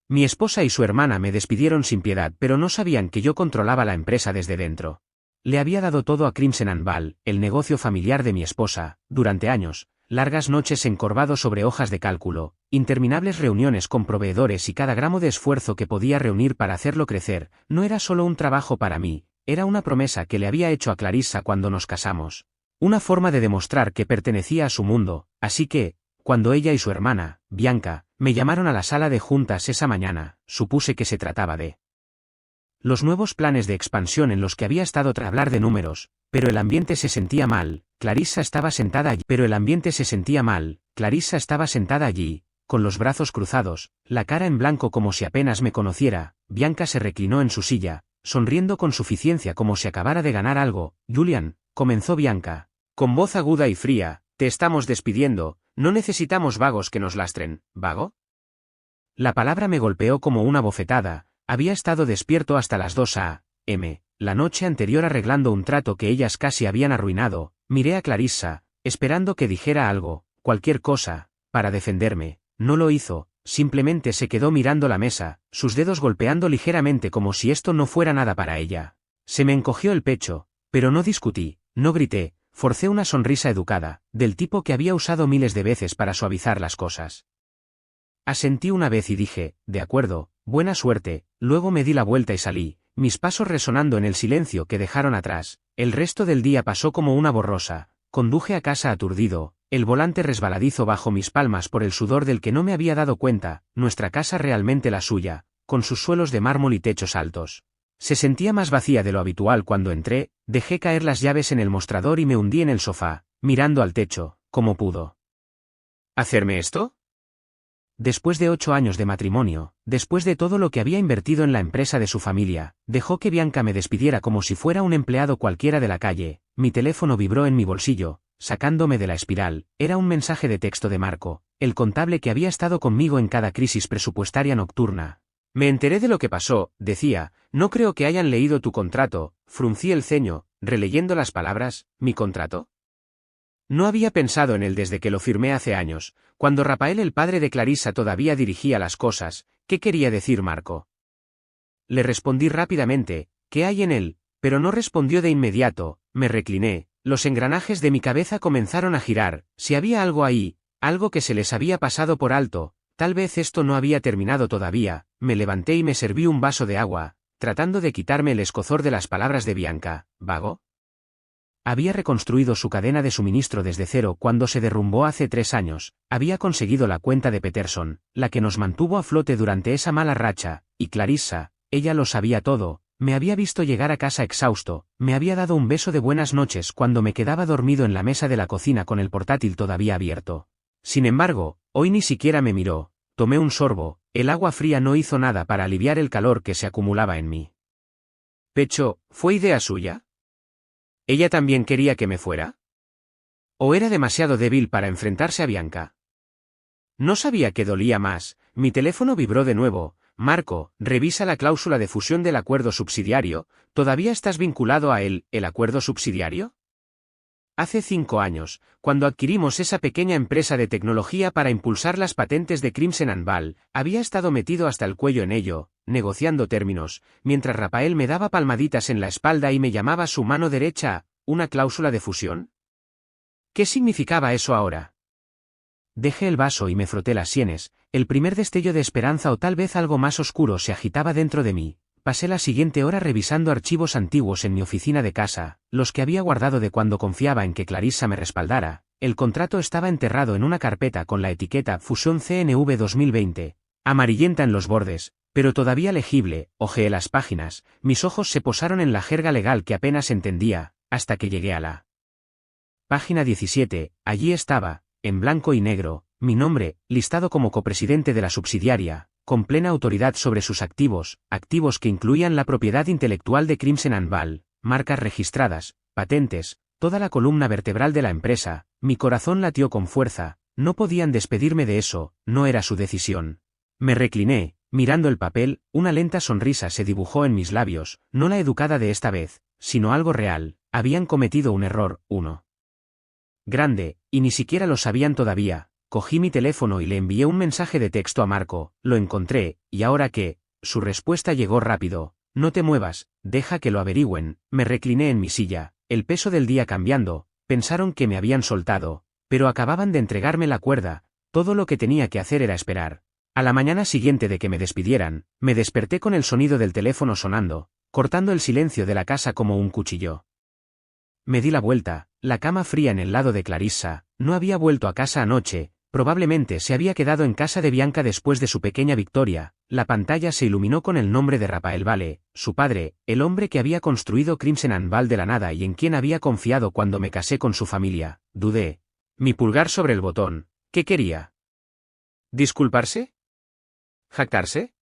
Mi esposa y su hermana me despidieron sin piedad, pero no sabían que yo controlaba la empresa desde dentro. Le había dado todo a Crimson & Val, el negocio familiar de mi esposa, durante años, largas noches encorvado sobre hojas de cálculo, interminables reuniones con proveedores y cada gramo de esfuerzo que podía reunir para hacerlo crecer, no era solo un trabajo para mí, era una promesa que le había hecho a Clarissa cuando nos casamos. Una forma de demostrar que pertenecía a su mundo, así que, cuando ella y su hermana, Bianca, me llamaron a la sala de juntas esa mañana, supuse que se trataba de los nuevos planes de expansión en los que había estado tras hablar de números, pero el ambiente se sentía mal. Clarissa estaba sentada allí, con los brazos cruzados, la cara en blanco como si apenas me conociera. Bianca se reclinó en su silla, sonriendo con suficiencia como si acabara de ganar algo. Julian, comenzó Bianca, con voz aguda y fría, te estamos despidiendo, no necesitamos vagos que nos lastren. ¿Vago? La palabra me golpeó como una bofetada. Había estado despierto hasta las 2 a.m. la noche anterior arreglando un trato que ellas casi habían arruinado. Miré a Clarissa, esperando que dijera algo, cualquier cosa, para defenderme. No lo hizo, simplemente se quedó mirando la mesa, sus dedos golpeando ligeramente como si esto no fuera nada para ella. Se me encogió el pecho, pero no discutí, no grité, forcé una sonrisa educada, del tipo que había usado miles de veces para suavizar las cosas. Asentí una vez y dije, de acuerdo, buena suerte, luego me di la vuelta y salí, mis pasos resonando en el silencio que dejaron atrás. El resto del día pasó como una borrosa, conduje a casa aturdido, el volante resbaladizo bajo mis palmas por el sudor del que no me había dado cuenta, nuestra casa realmente la suya, con sus suelos de mármol y techos altos. Se sentía más vacía de lo habitual cuando entré, dejé caer las llaves en el mostrador y me hundí en el sofá, mirando al techo, como pudo. ¿Hacerme esto? Después de 8 años de matrimonio, después de todo lo que había invertido en la empresa de su familia, dejó que Bianca me despidiera como si fuera un empleado cualquiera de la calle. Mi teléfono vibró en mi bolsillo, sacándome de la espiral. Era un mensaje de texto de Marco, el contable que había estado conmigo en cada crisis presupuestaria nocturna. Me enteré de lo que pasó, decía, no creo que hayan leído tu contrato. Fruncí el ceño, releyendo las palabras, ¿mi contrato? No había pensado en él desde que lo firmé hace años, cuando Rafael, el padre de Clarissa, todavía dirigía las cosas. ¿Qué quería decir Marco? Le respondí rápidamente, ¿qué hay en él? Pero no respondió de inmediato. Me recliné, los engranajes de mi cabeza comenzaron a girar. Si había algo ahí, algo que se les había pasado por alto, tal vez esto no había terminado todavía. Me levanté y me serví un vaso de agua, tratando de quitarme el escozor de las palabras de Bianca. ¿Vago? Había reconstruido su cadena de suministro desde cero cuando se derrumbó hace 3 años, había conseguido la cuenta de Peterson, la que nos mantuvo a flote durante esa mala racha, y Clarissa, ella lo sabía todo, me había visto llegar a casa exhausto, me había dado un beso de buenas noches cuando me quedaba dormido en la mesa de la cocina con el portátil todavía abierto. Sin embargo, hoy ni siquiera me miró, tomé un sorbo, el agua fría no hizo nada para aliviar el calor que se acumulaba en mi pecho. ¿Fue idea suya? ¿Ella también quería que me fuera? ¿O era demasiado débil para enfrentarse a Bianca? No sabía qué dolía más. Mi teléfono vibró de nuevo. Marco, revisa la cláusula de fusión del acuerdo subsidiario. ¿Todavía estás vinculado a él, el acuerdo subsidiario? Hace 5 años, cuando adquirimos esa pequeña empresa de tecnología para impulsar las patentes de Crimson & Val, había estado metido hasta el cuello en ello, negociando términos, mientras Rafael me daba palmaditas en la espalda y me llamaba su mano derecha. ¿Una cláusula de fusión? ¿Qué significaba eso ahora? Dejé el vaso y me froté las sienes. El primer destello de esperanza o tal vez algo más oscuro se agitaba dentro de mí. Pasé la siguiente hora revisando archivos antiguos en mi oficina de casa, los que había guardado de cuando confiaba en que Clarissa me respaldara. El contrato estaba enterrado en una carpeta con la etiqueta Fusión CNV 2020, amarillenta en los bordes, pero todavía legible. Hojeé las páginas, mis ojos se posaron en la jerga legal que apenas entendía, hasta que llegué a la página 17, allí estaba, en blanco y negro, mi nombre, listado como copresidente de la subsidiaria, con plena autoridad sobre sus activos, activos que incluían la propiedad intelectual de Crimson & Val, marcas registradas, patentes, toda la columna vertebral de la empresa. Mi corazón latió con fuerza, no podían despedirme de eso, no era su decisión. Me recliné, mirando el papel, una lenta sonrisa se dibujó en mis labios, no la educada de esta vez, sino algo real. Habían cometido un error, uno grande, y ni siquiera lo sabían todavía. Cogí mi teléfono y le envié un mensaje de texto a Marco, lo encontré, ¿y ahora qué? Su respuesta llegó rápido. No te muevas, deja que lo averigüen. Me recliné en mi silla, el peso del día cambiando, pensaron que me habían soltado, pero acababan de entregarme la cuerda, todo lo que tenía que hacer era esperar. A la mañana siguiente de que me despidieran, me desperté con el sonido del teléfono sonando, cortando el silencio de la casa como un cuchillo. Me di la vuelta, la cama fría en el lado de Clarissa, no había vuelto a casa anoche, probablemente se había quedado en casa de Bianca después de su pequeña victoria. La pantalla se iluminó con el nombre de Rafael Vale, su padre, el hombre que había construido Crimson and Val de la nada y en quien había confiado cuando me casé con su familia. Dudé. Mi pulgar sobre el botón. ¿Qué quería? ¿Disculparse? ¿Jactarse?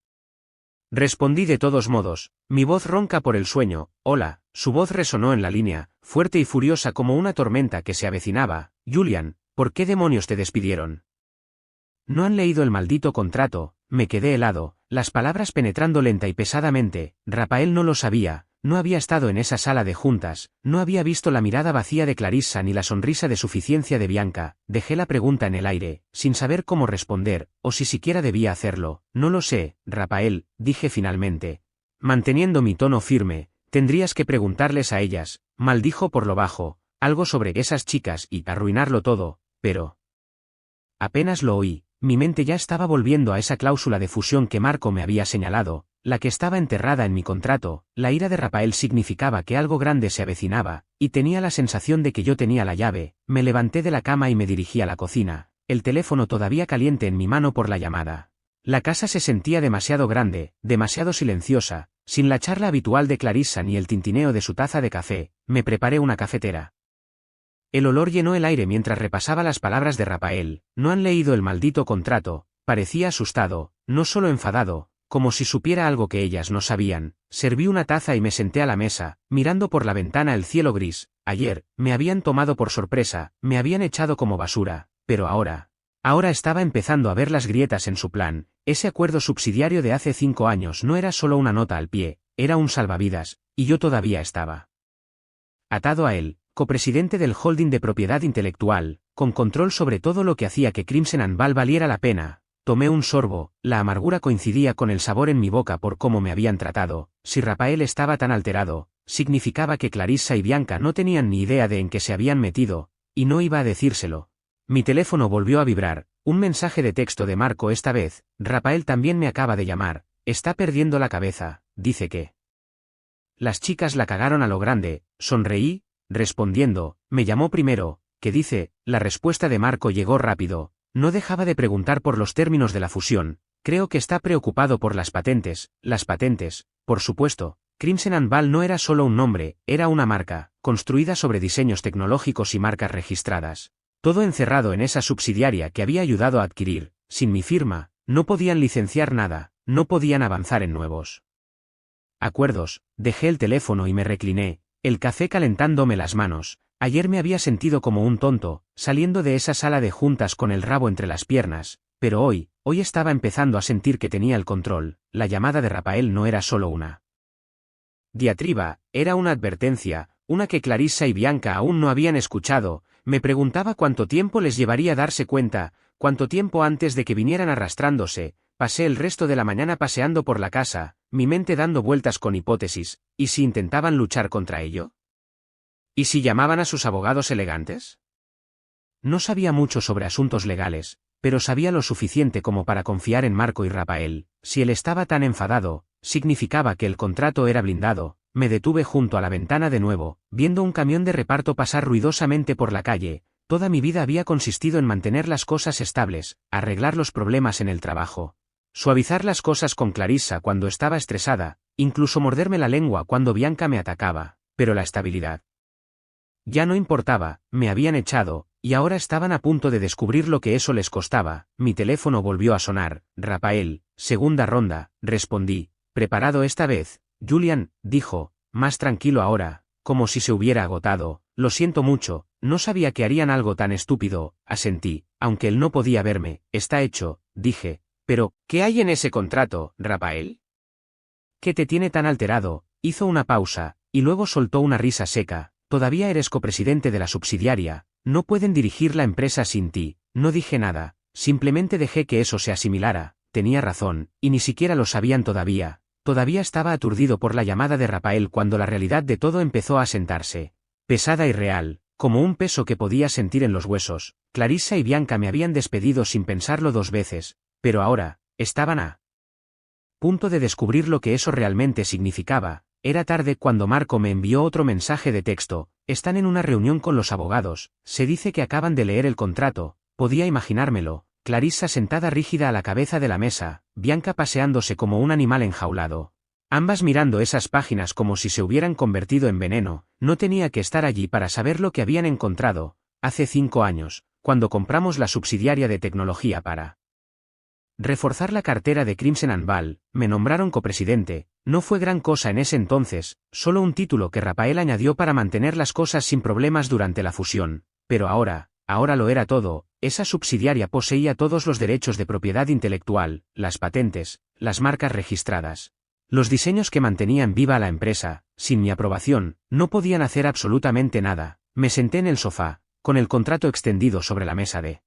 Respondí de todos modos, mi voz ronca por el sueño. Hola. Su voz resonó en la línea, fuerte y furiosa como una tormenta que se avecinaba. Julian, ¿por qué demonios te despidieron? No han leído el maldito contrato. Me quedé helado, las palabras penetrando lenta y pesadamente. Rafael no lo sabía, no había estado en esa sala de juntas, no había visto la mirada vacía de Clarissa ni la sonrisa de suficiencia de Bianca. Dejé la pregunta en el aire, sin saber cómo responder, o si siquiera debía hacerlo. No lo sé, Rafael, dije finalmente. Manteniendo mi tono firme, tendrías que preguntarles a ellas, maldijo por lo bajo, algo sobre esas chicas y arruinarlo todo, pero... Apenas lo oí. Mi mente ya estaba volviendo a esa cláusula de fusión que Marco me había señalado, la que estaba enterrada en mi contrato. La ira de Rafael significaba que algo grande se avecinaba, y tenía la sensación de que yo tenía la llave. Me levanté de la cama y me dirigí a la cocina, el teléfono todavía caliente en mi mano por la llamada. La casa se sentía demasiado grande, demasiado silenciosa, sin la charla habitual de Clarissa ni el tintineo de su taza de café. Me preparé una cafetera. El olor llenó el aire mientras repasaba las palabras de Rafael. No han leído el maldito contrato. Parecía asustado, no solo enfadado, como si supiera algo que ellas no sabían. Serví una taza y me senté a la mesa, mirando por la ventana el cielo gris. Ayer, me habían tomado por sorpresa, me habían echado como basura, pero ahora estaba empezando a ver las grietas en su plan. Ese acuerdo subsidiario de hace 5 años no era solo una nota al pie, era un salvavidas, y yo todavía estaba atado a él. Copresidente del holding de propiedad intelectual, con control sobre todo lo que hacía que Crimson and Val valiera la pena. Tomé un sorbo, la amargura coincidía con el sabor en mi boca por cómo me habían tratado. Si Rafael estaba tan alterado, significaba que Clarissa y Bianca no tenían ni idea de en qué se habían metido, y no iba a decírselo. Mi teléfono volvió a vibrar, un mensaje de texto de Marco esta vez. Rafael también me acaba de llamar, está perdiendo la cabeza, dice que las chicas la cagaron a lo grande. Sonreí, respondiendo, me llamó primero, ¿qué dice? La respuesta de Marco llegó rápido, no dejaba de preguntar por los términos de la fusión. Creo que está preocupado por las patentes, por supuesto. Crimson and Val no era solo un nombre, era una marca, construida sobre diseños tecnológicos y marcas registradas. Todo encerrado en esa subsidiaria que había ayudado a adquirir. Sin mi firma, no podían licenciar nada, no podían avanzar en nuevos acuerdos. Dejé el teléfono y me recliné, el café calentándome las manos. Ayer me había sentido como un tonto, saliendo de esa sala de juntas con el rabo entre las piernas, pero hoy estaba empezando a sentir que tenía el control. La llamada de Rafael no era solo una diatriba, era una advertencia, una que Clarissa y Bianca aún no habían escuchado. Me preguntaba cuánto tiempo les llevaría darse cuenta, cuánto tiempo antes de que vinieran arrastrándose. Pasé el resto de la mañana paseando por la casa, mi mente dando vueltas con hipótesis. ¿Y si intentaban luchar contra ello? ¿Y si llamaban a sus abogados elegantes? No sabía mucho sobre asuntos legales, pero sabía lo suficiente como para confiar en Marco y Rafael. Si él estaba tan enfadado, significaba que el contrato era blindado. Me detuve junto a la ventana de nuevo, viendo un camión de reparto pasar ruidosamente por la calle. Toda mi vida había consistido en mantener las cosas estables, arreglar los problemas en el trabajo, suavizar las cosas con Clarissa cuando estaba estresada, incluso morderme la lengua cuando Bianca me atacaba, pero la estabilidad ya no importaba. Me habían echado, y ahora estaban a punto de descubrir lo que eso les costaba. Mi teléfono volvió a sonar. Rafael, segunda ronda, respondí, preparado esta vez. Julian, dijo, más tranquilo ahora, como si se hubiera agotado. Lo siento mucho, no sabía que harían algo tan estúpido, asentí, aunque él no podía verme. Está hecho, dije. Pero, ¿qué hay en ese contrato, Rafael? ¿Qué te tiene tan alterado? Hizo una pausa, y luego soltó una risa seca. Todavía eres copresidente de la subsidiaria, no pueden dirigir la empresa sin ti. No dije nada, simplemente dejé que eso se asimilara. Tenía razón, y ni siquiera lo sabían todavía. Todavía estaba aturdido por la llamada de Rafael cuando la realidad de todo empezó a sentarse. Pesada y real, como un peso que podía sentir en los huesos. Clarissa y Bianca me habían despedido sin pensarlo 2 veces, pero ahora, estaban a punto de descubrir lo que eso realmente significaba. Era tarde cuando Marco me envió otro mensaje de texto. Están en una reunión con los abogados, se dice que acaban de leer el contrato. Podía imaginármelo. Clarissa sentada rígida a la cabeza de la mesa, Bianca paseándose como un animal enjaulado. Ambas mirando esas páginas como si se hubieran convertido en veneno. No tenía que estar allí para saber lo que habían encontrado. Hace 5 años, cuando compramos la subsidiaria de tecnología para reforzar la cartera de Crimson & Val, me nombraron copresidente. No fue gran cosa en ese entonces, solo un título que Rafael añadió para mantener las cosas sin problemas durante la fusión. Pero ahora lo era todo. Esa subsidiaria poseía todos los derechos de propiedad intelectual, las patentes, las marcas registradas, los diseños que mantenían viva a la empresa. Sin mi aprobación, no podían hacer absolutamente nada. Me senté en el sofá, con el contrato extendido sobre la mesa de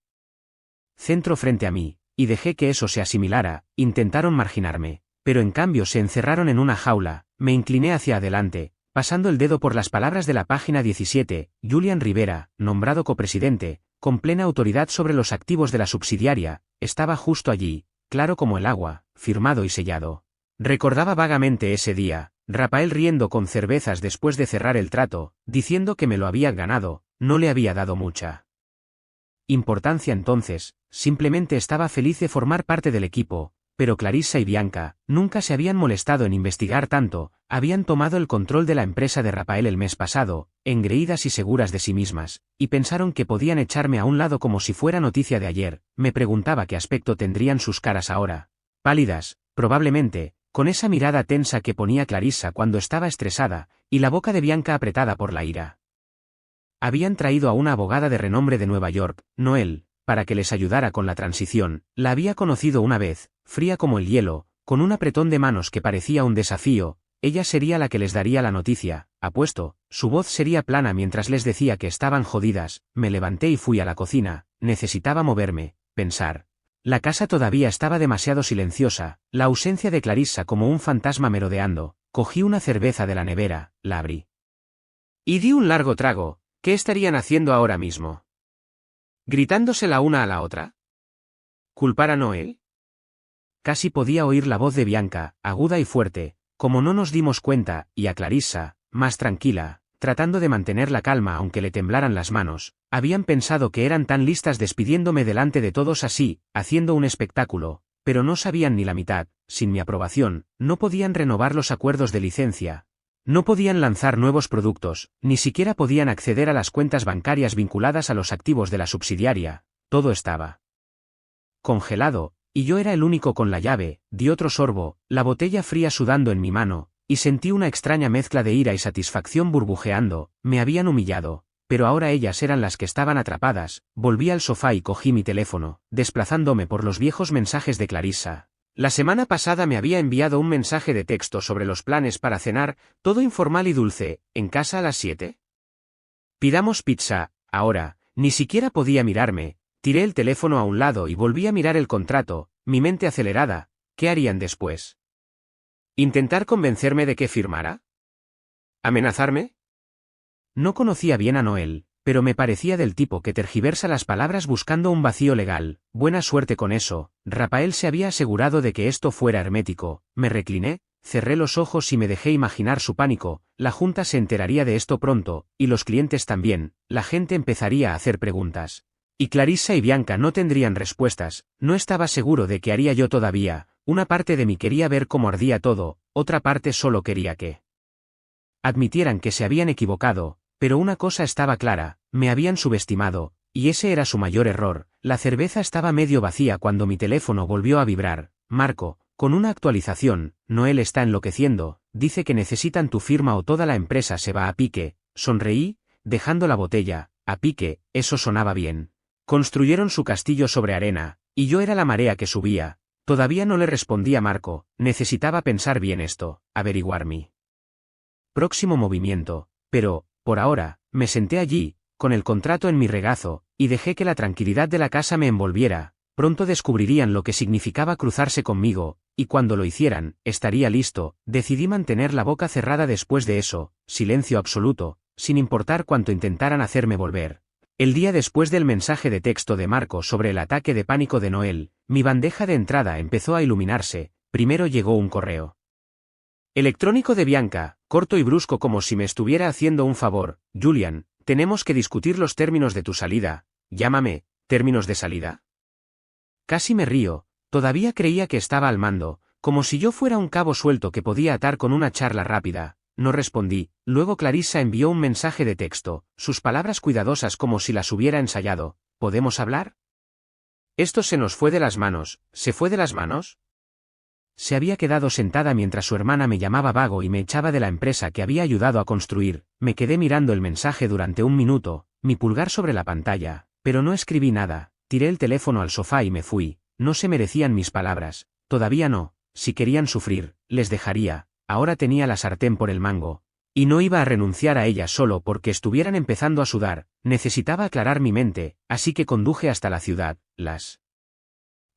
centro frente a mí, y dejé que eso se asimilara. Intentaron marginarme, pero en cambio se encerraron en una jaula. Me incliné hacia adelante, pasando el dedo por las palabras de la página 17, Julian Rivera, nombrado copresidente, con plena autoridad sobre los activos de la subsidiaria, estaba justo allí, claro como el agua, firmado y sellado. Recordaba vagamente ese día, Rafael riendo con cervezas después de cerrar el trato, diciendo que me lo había ganado. No le había dado mucha importancia entonces, simplemente estaba feliz de formar parte del equipo. Pero Clarissa y Bianca nunca se habían molestado en investigar tanto. Habían tomado el control de la empresa de Rafael el mes pasado, engreídas y seguras de sí mismas, y pensaron que podían echarme a un lado como si fuera noticia de ayer. Me preguntaba qué aspecto tendrían sus caras ahora. Pálidas, probablemente, con esa mirada tensa que ponía Clarissa cuando estaba estresada, y la boca de Bianca apretada por la ira. Habían traído a una abogada de renombre de Nueva York, Noel, para que les ayudara con la transición. La había conocido una vez, fría como el hielo, con un apretón de manos que parecía un desafío. Ella sería la que les daría la noticia, apuesto. Su voz sería plana mientras les decía que estaban jodidas. Me levanté y fui a la cocina. Necesitaba moverme, pensar. La casa todavía estaba demasiado silenciosa, la ausencia de Clarissa como un fantasma merodeando. Cogí una cerveza de la nevera, la abrí y di un largo trago. ¿Qué estarían haciendo ahora mismo? ¿Gritándose la una a la otra? ¿Culpar a Noel? Casi podía oír la voz de Bianca, aguda y fuerte, como no nos dimos cuenta, y a Clarissa, más tranquila, tratando de mantener la calma aunque le temblaran las manos. Habían pensado que eran tan listas despidiéndome delante de todos así, haciendo un espectáculo, pero no sabían ni la mitad. Sin mi aprobación, no podían renovar los acuerdos de licencia. No podían lanzar nuevos productos, ni siquiera podían acceder a las cuentas bancarias vinculadas a los activos de la subsidiaria. Todo estaba congelado, y yo era el único con la llave. Di otro sorbo, la botella fría sudando en mi mano, y sentí una extraña mezcla de ira y satisfacción burbujeando. Me habían humillado, pero ahora ellas eran las que estaban atrapadas. Volví al sofá y cogí mi teléfono, desplazándome por los viejos mensajes de Clarissa. La semana pasada me había enviado un mensaje de texto sobre los planes para cenar, todo informal y dulce. ¿En casa a las 7? Pidamos pizza. Ahora, ni siquiera podía mirarme. Tiré el teléfono a un lado y volví a mirar el contrato, mi mente acelerada. ¿Qué harían después? ¿Intentar convencerme de que firmara? ¿Amenazarme? No conocía bien a Noel, pero me parecía del tipo que tergiversa las palabras buscando un vacío legal. Buena suerte con eso. Rafael se había asegurado de que esto fuera hermético. Me recliné, cerré los ojos y me dejé imaginar su pánico. La junta se enteraría de esto pronto, y los clientes también. La gente empezaría a hacer preguntas. Y Clarissa y Bianca no tendrían respuestas. No estaba seguro de qué haría yo todavía. Una parte de mí quería ver cómo ardía todo, otra parte solo quería que admitieran que se habían equivocado. Pero una cosa estaba clara, me habían subestimado, y ese era su mayor error. La cerveza estaba medio vacía cuando mi teléfono volvió a vibrar. Marco, con una actualización. Noel está enloqueciendo, dice que necesitan tu firma o toda la empresa se va a pique. Sonreí, dejando la botella. A pique, eso sonaba bien. Construyeron su castillo sobre arena, y yo era la marea que subía. Todavía no le respondí a Marco, necesitaba pensar bien esto, averiguar mi próximo movimiento, pero, por ahora, me senté allí, con el contrato en mi regazo, y dejé que la tranquilidad de la casa me envolviera. Pronto descubrirían lo que significaba cruzarse conmigo, y cuando lo hicieran, estaría listo. Decidí mantener la boca cerrada después de eso, silencio absoluto, sin importar cuánto intentaran hacerme volver. El día después del mensaje de texto de Marco sobre el ataque de pánico de Noel, mi bandeja de entrada empezó a iluminarse. Primero llegó un correo electrónico de Bianca, corto y brusco como si me estuviera haciendo un favor. Julian, tenemos que discutir los términos de tu salida. Llámame, ¿términos de salida? Casi me río, todavía creía que estaba al mando, como si yo fuera un cabo suelto que podía atar con una charla rápida. No respondí. Luego Clarissa envió un mensaje de texto, sus palabras cuidadosas como si las hubiera ensayado. ¿Podemos hablar? Esto se nos fue de las manos. ¿Se fue de las manos? Se había quedado sentada mientras su hermana me llamaba vago y me echaba de la empresa que había ayudado a construir. Me quedé mirando el mensaje durante un minuto, mi pulgar sobre la pantalla, pero no escribí nada. Tiré el teléfono al sofá y me fui. No se merecían mis palabras. Todavía no. Si querían sufrir, les dejaría. Ahora tenía la sartén por el mango. Y no iba a renunciar a ella solo porque estuvieran empezando a sudar. Necesitaba aclarar mi mente, así que conduje hasta la ciudad. Las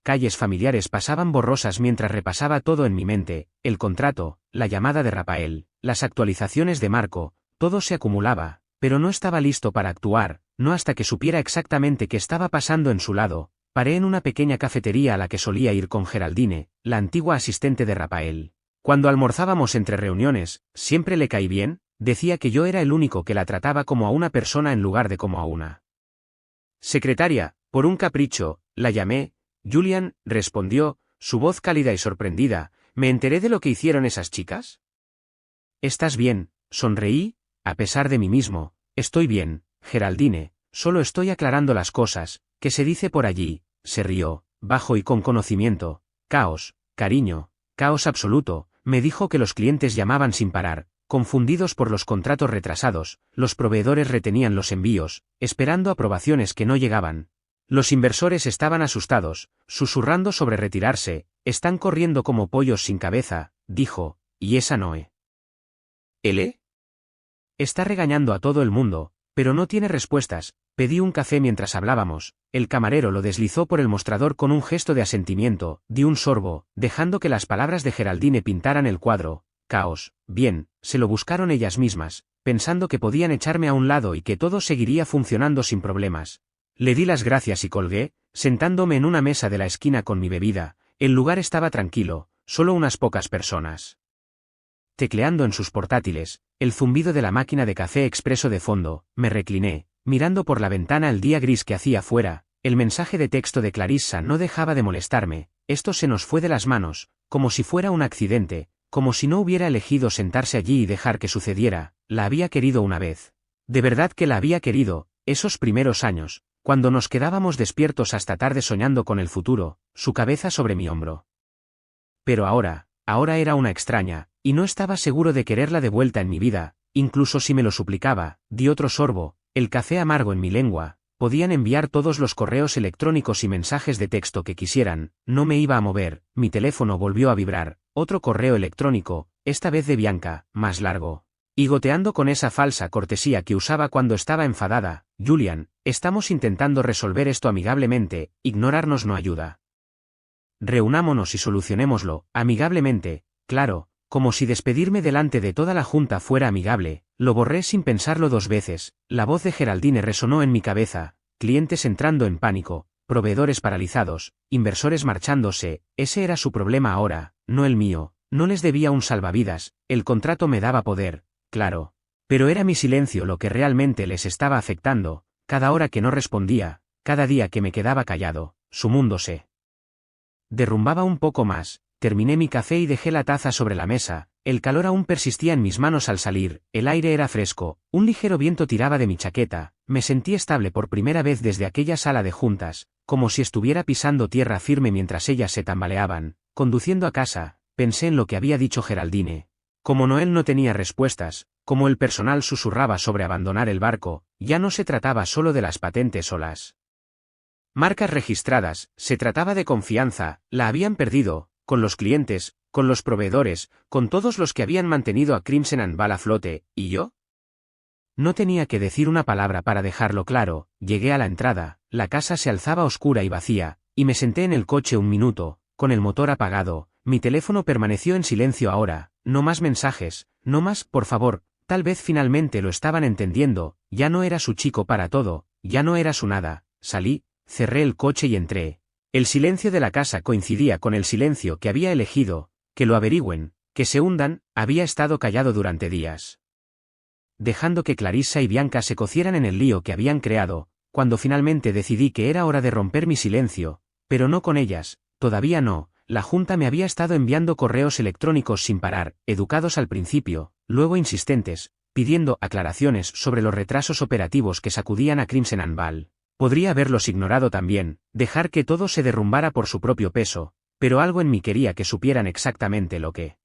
calles familiares pasaban borrosas mientras repasaba todo en mi mente, el contrato, la llamada de Rafael, las actualizaciones de Marco, todo se acumulaba, pero no estaba listo para actuar, no hasta que supiera exactamente qué estaba pasando en su lado. Paré en una pequeña cafetería a la que solía ir con Geraldine, la antigua asistente de Rafael. Cuando almorzábamos entre reuniones, siempre le caí bien, decía que yo era el único que la trataba como a una persona en lugar de como a una secretaria. Por un capricho, la llamé. Julian, respondió, su voz cálida y sorprendida. ¿Me enteré de lo que hicieron esas chicas? ¿Estás bien? Sonreí, a pesar de mí mismo. Estoy bien, Geraldine, solo estoy aclarando las cosas. ¿Qué se dice por allí? Se rió, bajo y con conocimiento. Caos, cariño, caos absoluto. Me dijo que los clientes llamaban sin parar, confundidos por los contratos retrasados, los proveedores retenían los envíos, esperando aprobaciones que no llegaban. Los inversores estaban asustados, susurrando sobre retirarse. Están corriendo como pollos sin cabeza, dijo, y esa Noé. ¿Ele? Está regañando a todo el mundo, pero no tiene respuestas. Pedí un café mientras hablábamos, el camarero lo deslizó por el mostrador con un gesto de asentimiento, di un sorbo, dejando que las palabras de Geraldine pintaran el cuadro. Caos, bien, se lo buscaron ellas mismas, pensando que podían echarme a un lado y que todo seguiría funcionando sin problemas. Le di las gracias y colgué, sentándome en una mesa de la esquina con mi bebida. El lugar estaba tranquilo, solo unas pocas personas tecleando en sus portátiles, el zumbido de la máquina de café expreso de fondo. Me recliné, mirando por la ventana el día gris que hacía fuera. El mensaje de texto de Clarissa no dejaba de molestarme. Esto se nos fue de las manos, como si fuera un accidente, como si no hubiera elegido sentarse allí y dejar que sucediera. La había querido una vez. De verdad que la había querido, esos primeros años, cuando nos quedábamos despiertos hasta tarde soñando con el futuro, su cabeza sobre mi hombro. Pero ahora era una extraña, y no estaba seguro de quererla de vuelta en mi vida. Incluso si me lo suplicaba. Di otro sorbo, el café amargo en mi lengua. Podían enviar todos los correos electrónicos y mensajes de texto que quisieran, no me iba a mover. Mi teléfono volvió a vibrar, otro correo electrónico, esta vez de Bianca, más largo. Y goteando con esa falsa cortesía que usaba cuando estaba enfadada. Julian, estamos intentando resolver esto amigablemente, ignorarnos no ayuda. Reunámonos y solucionémoslo, amigablemente, claro, como si despedirme delante de toda la junta fuera amigable. Lo borré sin pensarlo dos veces. La voz de Geraldine resonó en mi cabeza, clientes entrando en pánico, proveedores paralizados, inversores marchándose. Ese era su problema ahora, no el mío. No les debía un salvavidas, el contrato me daba poder, claro. Pero era mi silencio lo que realmente les estaba afectando. Cada hora que no respondía, cada día que me quedaba callado, su mundo se derrumbaba un poco más. Terminé mi café y dejé la taza sobre la mesa. El calor aún persistía en mis manos al salir, el aire era fresco, un ligero viento tiraba de mi chaqueta. Me sentí estable por primera vez desde aquella sala de juntas, como si estuviera pisando tierra firme mientras ellas se tambaleaban. Conduciendo a casa, pensé en lo que había dicho Geraldine. Como Noel no tenía respuestas, como el personal susurraba sobre abandonar el barco, ya no se trataba solo de las patentes o las marcas registradas, se trataba de confianza. La habían perdido, con los clientes, con los proveedores, con todos los que habían mantenido a Crimson and Ball a flote. ¿Y yo? No tenía que decir una palabra para dejarlo claro. Llegué a la entrada, la casa se alzaba oscura y vacía, y me senté en el coche un minuto, con el motor apagado. Mi teléfono permaneció en silencio ahora, no más mensajes, no más, por favor. Tal vez finalmente lo estaban entendiendo, ya no era su chico para todo, ya no era su nada. Salí, cerré el coche y entré. El silencio de la casa coincidía con el silencio que había elegido. Que lo averigüen, que se hundan. Había estado callado durante días, dejando que Clarissa y Bianca se cocieran en el lío que habían creado. Cuando finalmente decidí que era hora de romper mi silencio, pero no con ellas, todavía no. La Junta me había estado enviando correos electrónicos sin parar, educados al principio, luego insistentes, pidiendo aclaraciones sobre los retrasos operativos que sacudían a Crimson and Val. Podría haberlos ignorado también, dejar que todo se derrumbara por su propio peso, pero algo en mí quería que supieran exactamente lo que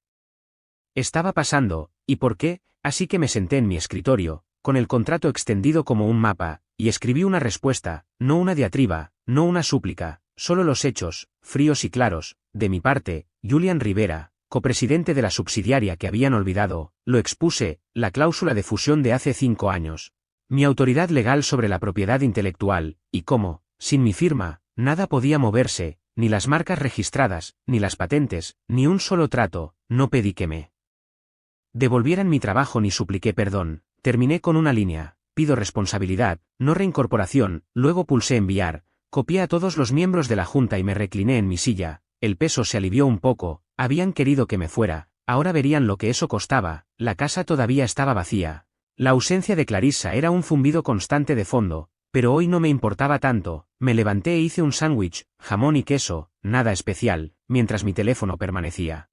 estaba pasando, y por qué, así que me senté en mi escritorio, con el contrato extendido como un mapa, y escribí una respuesta, no una diatriba, no una súplica, solo los hechos, fríos y claros. De mi parte, Julian Rivera, copresidente de la subsidiaria que habían olvidado, lo expuse, la cláusula de fusión de hace 5 años. Mi autoridad legal sobre la propiedad intelectual, y cómo, sin mi firma, nada podía moverse, ni las marcas registradas, ni las patentes, ni un solo trato. No pedí que me devolvieran mi trabajo ni supliqué perdón. Terminé con una línea: pido responsabilidad, no reincorporación. Luego pulsé enviar, copié a todos los miembros de la Junta y me recliné en mi silla. El peso se alivió un poco. Habían querido que me fuera, ahora verían lo que eso costaba. La casa todavía estaba vacía. La ausencia de Clarissa era un zumbido constante de fondo, pero hoy no me importaba tanto. Me levanté e hice un sándwich, jamón y queso, nada especial, mientras mi teléfono permanecía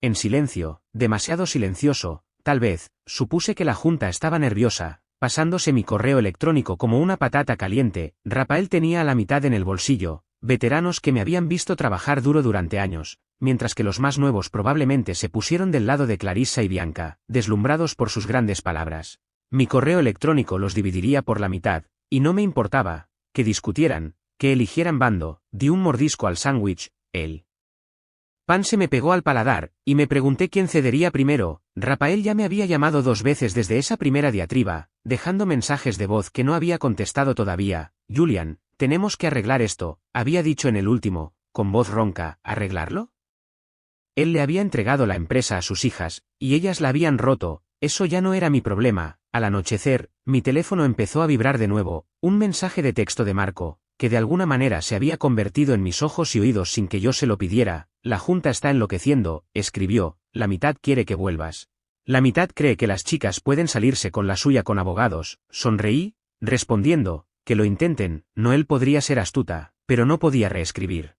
en silencio, demasiado silencioso. Tal vez, supuse que la Junta estaba nerviosa, pasándose mi correo electrónico como una patata caliente. Rafael tenía a la mitad en el bolsillo, veteranos que me habían visto trabajar duro durante años, mientras que los más nuevos probablemente se pusieron del lado de Clarissa y Bianca, deslumbrados por sus grandes palabras. Mi correo electrónico los dividiría por la mitad, y no me importaba que discutieran, que eligieran bando. Di un mordisco al sándwich. El pan se me pegó al paladar, y me pregunté quién cedería primero. Rafael ya me había llamado 2 veces desde esa primera diatriba, dejando mensajes de voz que no había contestado todavía. Julian, tenemos que arreglar esto, había dicho en el último, con voz ronca. ¿Arreglarlo? Él le había entregado la empresa a sus hijas, y ellas la habían roto. Eso ya no era mi problema. Al anochecer, mi teléfono empezó a vibrar de nuevo, un mensaje de texto de Marco, que de alguna manera se había convertido en mis ojos y oídos sin que yo se lo pidiera. La Junta está enloqueciendo, escribió, la mitad quiere que vuelvas. La mitad cree que las chicas pueden salirse con la suya con abogados. Sonreí, respondiendo, que lo intenten. Noel podría ser astuta, pero no podía reescribir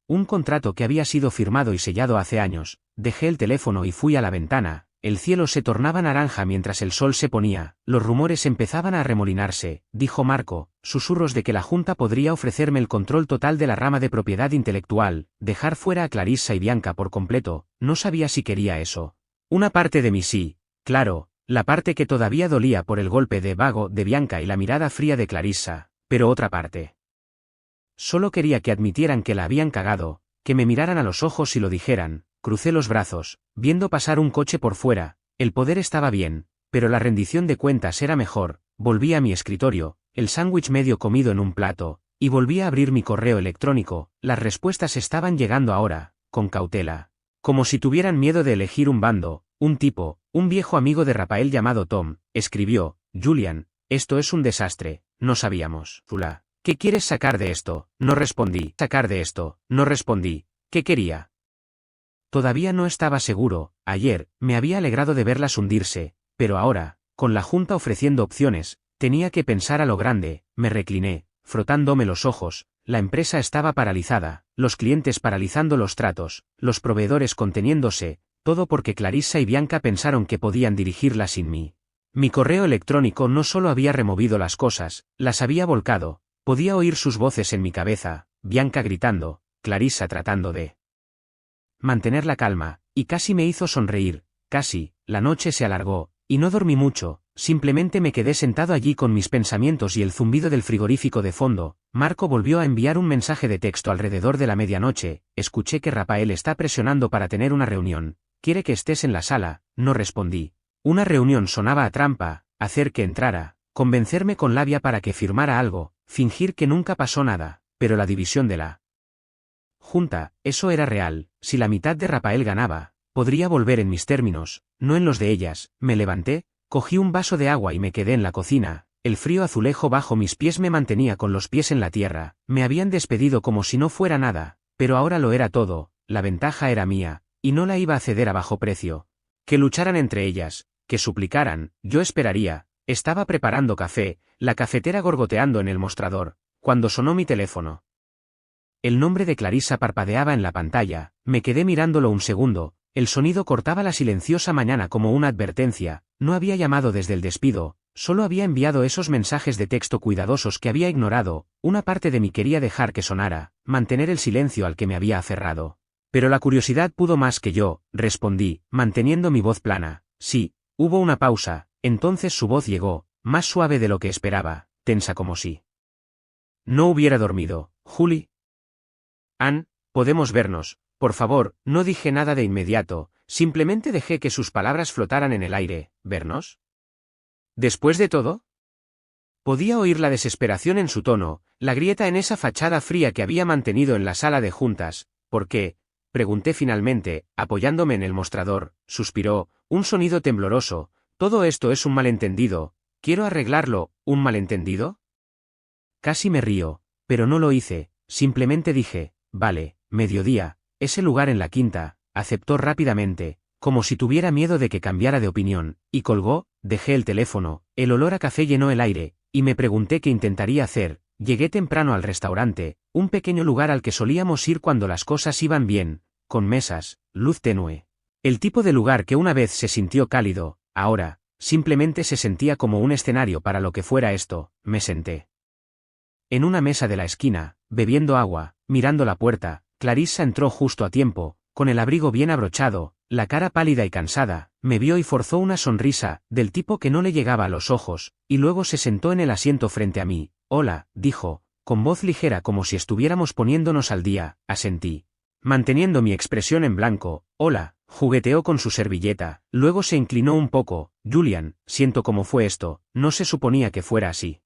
un contrato que había sido firmado y sellado hace años. Dejé el teléfono y fui a la ventana. El cielo se tornaba naranja mientras el sol se ponía. Los rumores empezaban a arremolinarse, dijo Marco, susurros de que la Junta podría ofrecerme el control total de la rama de propiedad intelectual, dejar fuera a Clarissa y Bianca por completo. No sabía si quería eso. Una parte de mí sí, claro, la parte que todavía dolía por el golpe de vago de Bianca y la mirada fría de Clarissa, pero otra parte solo quería que admitieran que la habían cagado, que me miraran a los ojos y lo dijeran. Crucé los brazos, viendo pasar un coche por fuera. El poder estaba bien, pero la rendición de cuentas era mejor. Volví a mi escritorio, el sándwich medio comido en un plato, y volví a abrir mi correo electrónico. Las respuestas estaban llegando ahora, con cautela, como si tuvieran miedo de elegir un bando. Un tipo, un viejo amigo de Rafael llamado Tom, escribió: Julian, esto es un desastre, no sabíamos. Zula, ¿qué quieres sacar de esto? No respondí. Sacar de esto, no respondí. ¿Qué quería? Todavía no estaba seguro. Ayer, me había alegrado de verlas hundirse, pero ahora, con la Junta ofreciendo opciones, tenía que pensar a lo grande. Me recliné, frotándome los ojos. La empresa estaba paralizada, los clientes paralizando los tratos, los proveedores conteniéndose, todo porque Clarissa y Bianca pensaron que podían dirigirla sin mí. Mi correo electrónico no solo había removido las cosas, las había volcado. Podía oír sus voces en mi cabeza, Bianca gritando, Clarissa tratando de mantener la calma, y casi me hizo sonreír. Casi. La noche se alargó, y no dormí mucho. Simplemente me quedé sentado allí con mis pensamientos y el zumbido del frigorífico de fondo. Marco volvió a enviar un mensaje de texto alrededor de la medianoche. Escuché que Rafael está presionando para tener una reunión. Quiere que estés en la sala. No respondí. Una reunión sonaba a trampa. Hacer que entrara, convencerme con labia para que firmara algo, fingir que nunca pasó nada. pero la división de la junta, eso era real. Si la mitad de Rafael ganaba, podría volver en mis términos, no en los de ellas. Me levanté, cogí un vaso de agua y me quedé en la cocina. El frío azulejo bajo mis pies me mantenía con los pies en la tierra. Me habían despedido como si no fuera nada, pero ahora lo era todo. La ventaja era mía, y no la iba a ceder a bajo precio. Que lucharan entre ellas, que suplicaran, yo esperaría. Estaba preparando café, la cafetera gorgoteando en el mostrador, cuando sonó mi teléfono. El nombre de Clarissa parpadeaba en la pantalla. Me quedé mirándolo un segundo. El sonido cortaba la silenciosa mañana como una advertencia. No había llamado desde el despido, solo había enviado esos mensajes de texto cuidadosos que había ignorado. Una parte de mí quería dejar que sonara, mantener el silencio al que me había aferrado. Pero la curiosidad pudo más que yo, respondí, manteniendo mi voz plana. Sí. Hubo una pausa, entonces su voz llegó, más suave de lo que esperaba, tensa como si no hubiera dormido. Julie. Ann, podemos vernos, por favor. No dije nada de inmediato, simplemente dejé que sus palabras flotaran en el aire. ¿Vernos? ¿Después de todo? Podía oír la desesperación en su tono, la grieta en esa fachada fría que había mantenido en la sala de juntas. ¿Por qué? Pregunté finalmente, apoyándome en el mostrador. Suspiró, un sonido tembloroso. Todo esto es un malentendido. Quiero arreglarlo. ¿Un malentendido? Casi me río, pero no lo hice. Simplemente dije, vale, mediodía, ese lugar en la quinta. Aceptó rápidamente, como si tuviera miedo de que cambiara de opinión, y colgó. Dejé el teléfono. El olor a café llenó el aire, y me pregunté qué intentaría hacer. Llegué temprano al restaurante, un pequeño lugar al que solíamos ir cuando las cosas iban bien, con mesas, luz tenue. El tipo de lugar que una vez se sintió cálido, ahora, simplemente se sentía como un escenario para lo que fuera esto. Me senté en una mesa de la esquina, bebiendo agua, mirando la puerta. Clarissa entró justo a tiempo, con el abrigo bien abrochado, la cara pálida y cansada. Me vio y forzó una sonrisa, del tipo que no le llegaba a los ojos, y luego se sentó en el asiento frente a mí. Hola, dijo, con voz ligera como si estuviéramos poniéndonos al día. Asentí, manteniendo mi expresión en blanco. Hola, jugueteó con su servilleta, luego se inclinó un poco. Julian, siento cómo fue esto, no se suponía que fuera así.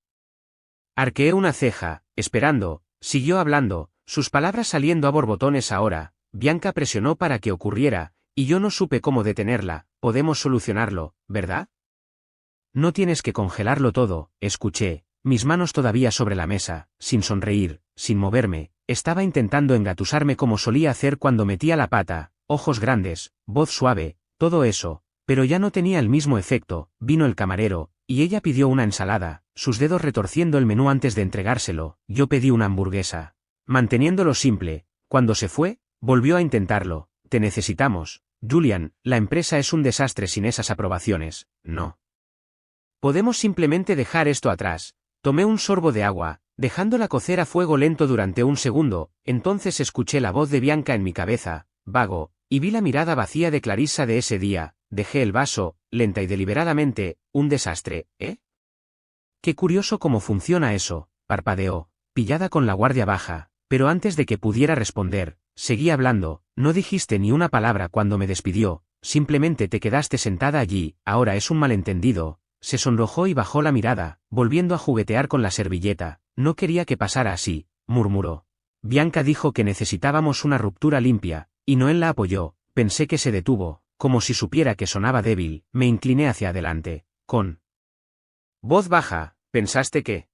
Arqueé una ceja, esperando. Siguió hablando, sus palabras saliendo a borbotones ahora. Bianca presionó para que ocurriera, y yo no supe cómo detenerla. Podemos solucionarlo, ¿verdad? No tienes que congelarlo todo, escuché, mis manos todavía sobre la mesa, sin sonreír, sin moverme. Estaba intentando engatusarme como solía hacer cuando metía la pata, ojos grandes, voz suave, todo eso, pero ya no tenía el mismo efecto. Vino el camarero, y ella pidió una ensalada, sus dedos retorciendo el menú antes de entregárselo. Yo pedí una hamburguesa. Manteniéndolo simple, cuando se fue, volvió a intentarlo. Te necesitamos, Julian, la empresa es un desastre sin esas aprobaciones, no. Podemos simplemente dejar esto atrás. Tomé un sorbo de agua, dejándola cocer a fuego lento durante un segundo. Entonces escuché la voz de Bianca en mi cabeza, vago, y vi la mirada vacía de Clarissa de ese día. Dejé el vaso, lenta y deliberadamente. Un desastre, ¿eh? Qué curioso cómo funciona eso, parpadeó, pillada con la guardia baja, pero antes de que pudiera responder, seguí hablando. No dijiste ni una palabra cuando me despidió, simplemente te quedaste sentada allí. Ahora es un malentendido. Se sonrojó y bajó la mirada, volviendo a juguetear con la servilleta. No quería que pasara así, murmuró. Bianca dijo que necesitábamos una ruptura limpia, y Noel la apoyó. Pensé que se detuvo, como si supiera que sonaba débil. Me incliné hacia adelante, con voz baja. ¿Pensaste que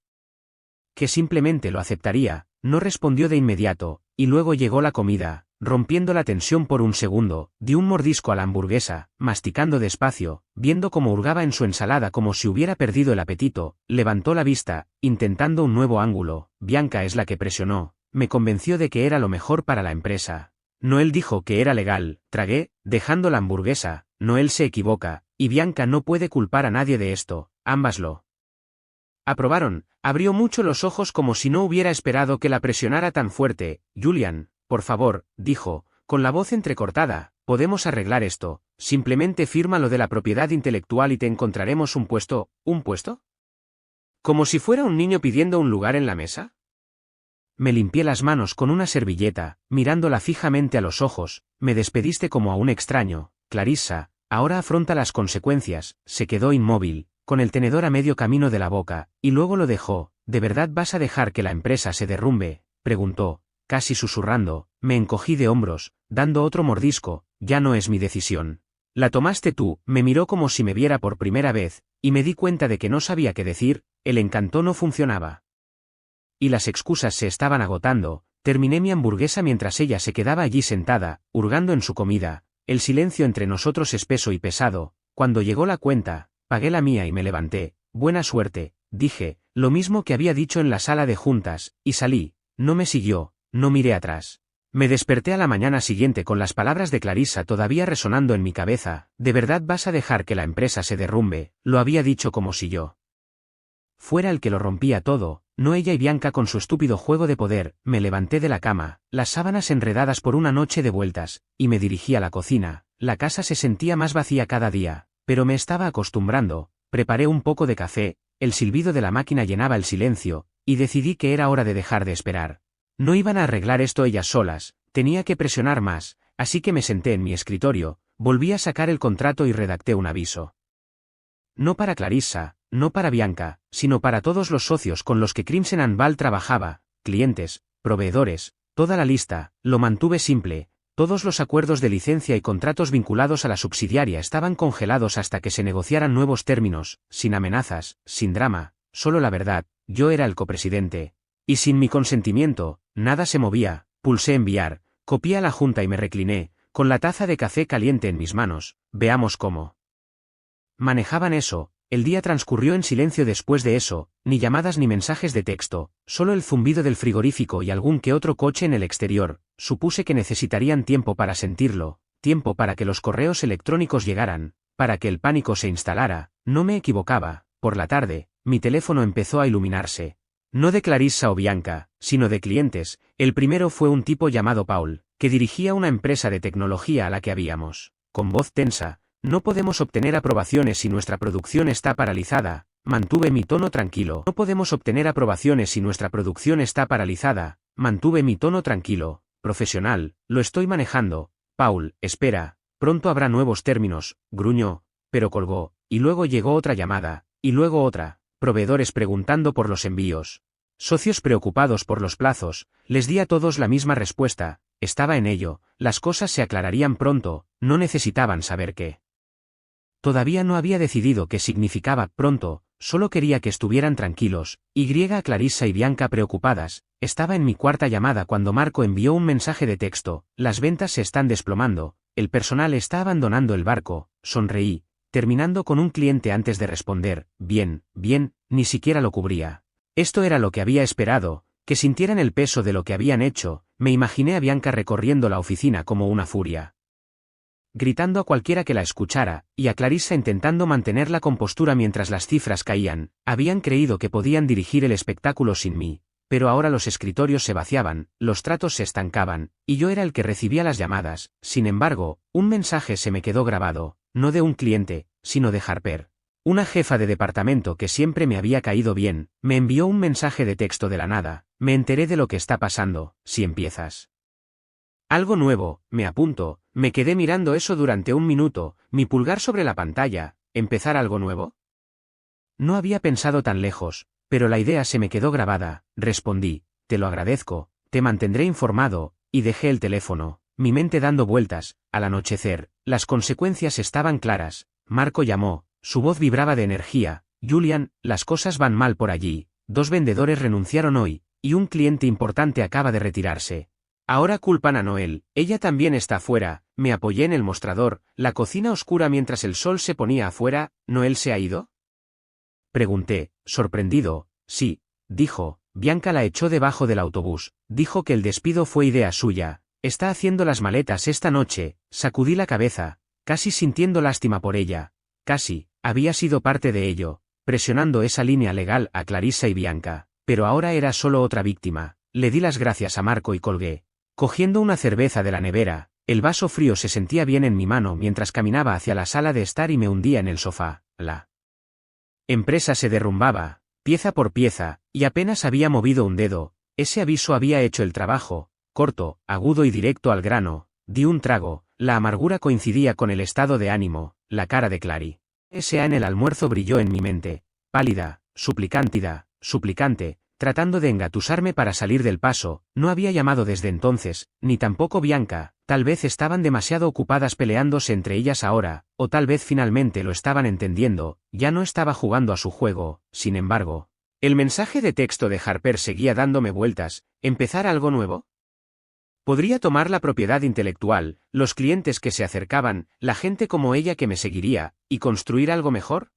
simplemente lo aceptaría? No respondió de inmediato, y luego llegó la comida. Rompiendo la tensión por un segundo, di un mordisco a la hamburguesa, masticando despacio, viendo cómo hurgaba en su ensalada como si hubiera perdido el apetito. Levantó la vista, intentando un nuevo ángulo. Bianca es la que presionó, me convenció de que era lo mejor para la empresa. Noel dijo que era legal. Tragué, dejando la hamburguesa. Noel se equivoca, y Bianca no puede culpar a nadie de esto. Ambas lo aprobaron. Abrió mucho los ojos como si no hubiera esperado que la presionara tan fuerte. Julian, por favor, dijo, con la voz entrecortada, podemos arreglar esto. Simplemente firma lo de la propiedad intelectual y te encontraremos un puesto. ¿Un puesto? ¿Como si fuera un niño pidiendo un lugar en la mesa? Me limpié las manos con una servilleta, mirándola fijamente a los ojos. Me despediste como a un extraño, Clarissa, ahora afronta las consecuencias. Se quedó inmóvil, con el tenedor a medio camino de la boca, y luego lo dejó. ¿De verdad vas a dejar que la empresa se derrumbe? preguntó, casi susurrando. Me encogí de hombros, dando otro mordisco. Ya no es mi decisión. La tomaste tú. Me miró como si me viera por primera vez, y me di cuenta de que no sabía qué decir. El encanto no funcionaba. Y las excusas se estaban agotando. Terminé mi hamburguesa mientras ella se quedaba allí sentada, hurgando en su comida. El silencio entre nosotros espeso y pesado. Cuando llegó la cuenta, pagué la mía y me levanté. Buena suerte, dije, lo mismo que había dicho en la sala de juntas, y salí. No me siguió, no miré atrás. Me desperté a la mañana siguiente con las palabras de Clarissa todavía resonando en mi cabeza. ¿De verdad vas a dejar que la empresa se derrumbe? Lo había dicho como si yo fuera el que lo rompía todo, no ella y Bianca con su estúpido juego de poder. Me levanté de la cama, las sábanas enredadas por una noche de vueltas, y me dirigí a la cocina. La casa se sentía más vacía cada día, pero me estaba acostumbrando. Preparé un poco de café, el silbido de la máquina llenaba el silencio, y decidí que era hora de dejar de esperar. No iban a arreglar esto ellas solas, tenía que presionar más, así que me senté en mi escritorio, volví a sacar el contrato y redacté un aviso. No para Clarissa, no para Bianca, sino para todos los socios con los que Crimson and Ball trabajaba, clientes, proveedores, toda la lista. Lo mantuve simple. Todos los acuerdos de licencia y contratos vinculados a la subsidiaria estaban congelados hasta que se negociaran nuevos términos, sin amenazas, sin drama, solo la verdad. Yo era el copresidente. Y sin mi consentimiento, nada se movía. Pulsé enviar, copié a la junta y me recliné, con la taza de café caliente en mis manos. Veamos cómo manejaban eso. El día transcurrió en silencio después de eso, ni llamadas ni mensajes de texto, solo el zumbido del frigorífico y algún que otro coche en el exterior. Supuse que necesitarían tiempo para sentirlo, tiempo para que los correos electrónicos llegaran, para que el pánico se instalara. No me equivocaba. Por la tarde, mi teléfono empezó a iluminarse. No de Clarissa o Bianca, sino de clientes. El primero fue un tipo llamado Paul, que dirigía una empresa de tecnología a la que habíamos, con voz tensa, no podemos obtener aprobaciones si nuestra producción está paralizada. Mantuve mi tono tranquilo. No podemos obtener aprobaciones si nuestra producción está paralizada. Mantuve mi tono tranquilo. Profesional, lo estoy manejando. Paul, espera, pronto habrá nuevos términos, gruñó, pero colgó, y luego llegó otra llamada, y luego otra. Proveedores preguntando por los envíos. Socios preocupados por los plazos. Les di a todos la misma respuesta. Estaba en ello, las cosas se aclararían pronto, no necesitaban saber qué. Todavía no había decidido qué significaba pronto, solo quería que estuvieran tranquilos. A Clarissa y Bianca preocupadas. Estaba en mi cuarta llamada cuando Marco envió un mensaje de texto. Las ventas se están desplomando, el personal está abandonando el barco. Sonreí, terminando con un cliente antes de responder. Bien, ni siquiera lo cubría. Esto era lo que había esperado, que sintieran el peso de lo que habían hecho. Me imaginé a Bianca recorriendo la oficina como una furia, gritando a cualquiera que la escuchara, y a Clarissa intentando mantener la compostura mientras las cifras caían. Habían creído que podían dirigir el espectáculo sin mí, pero ahora los escritorios se vaciaban, los tratos se estancaban, y yo era el que recibía las llamadas. Sin embargo, un mensaje se me quedó grabado, no de un cliente, sino de Harper. Una jefa de departamento que siempre me había caído bien, me envió un mensaje de texto de la nada. Me enteré de lo que está pasando. Si empiezas algo nuevo, me apunto. Me quedé mirando eso durante un minuto, mi pulgar sobre la pantalla. ¿Empezar algo nuevo? No había pensado tan lejos, pero la idea se me quedó grabada. Respondí, te lo agradezco, te mantendré informado, y dejé el teléfono, mi mente dando vueltas. Al anochecer, las consecuencias estaban claras. Marco llamó, su voz vibraba de energía. Julian, las cosas van mal por allí. 2 vendedores renunciaron hoy, y un cliente importante acaba de retirarse. Ahora culpan a Noel, ella también está fuera. Me apoyé en el mostrador, la cocina oscura mientras el sol se ponía afuera. ¿Noel se ha ido?, pregunté, sorprendido. Sí, dijo, Bianca la echó debajo del autobús. Dijo que el despido fue idea suya. Está haciendo las maletas esta noche. Sacudí la cabeza, casi sintiendo lástima por ella. Casi, había sido parte de ello, presionando esa línea legal a Clarissa y Bianca, pero ahora era solo otra víctima. Le di las gracias a Marco y colgué. Cogiendo una cerveza de la nevera, el vaso frío se sentía bien en mi mano mientras caminaba hacia la sala de estar y me hundía en el sofá. La empresa se derrumbaba, pieza por pieza, y apenas había movido un dedo. Ese aviso había hecho el trabajo, corto, agudo y directo al grano. Di un trago, la amargura coincidía con el estado de ánimo. La cara de Clarissa en el almuerzo brilló en mi mente, pálida, suplicante, tratando de engatusarme para salir del paso. No había llamado desde entonces, ni tampoco Bianca. Tal vez estaban demasiado ocupadas peleándose entre ellas ahora, o tal vez finalmente lo estaban entendiendo, ya no estaba jugando a su juego. Sin embargo, el mensaje de texto de Harper seguía dándome vueltas. ¿Empezar algo nuevo? Podría tomar la propiedad intelectual, los clientes que se acercaban, la gente como ella que me seguiría, y construir algo mejor.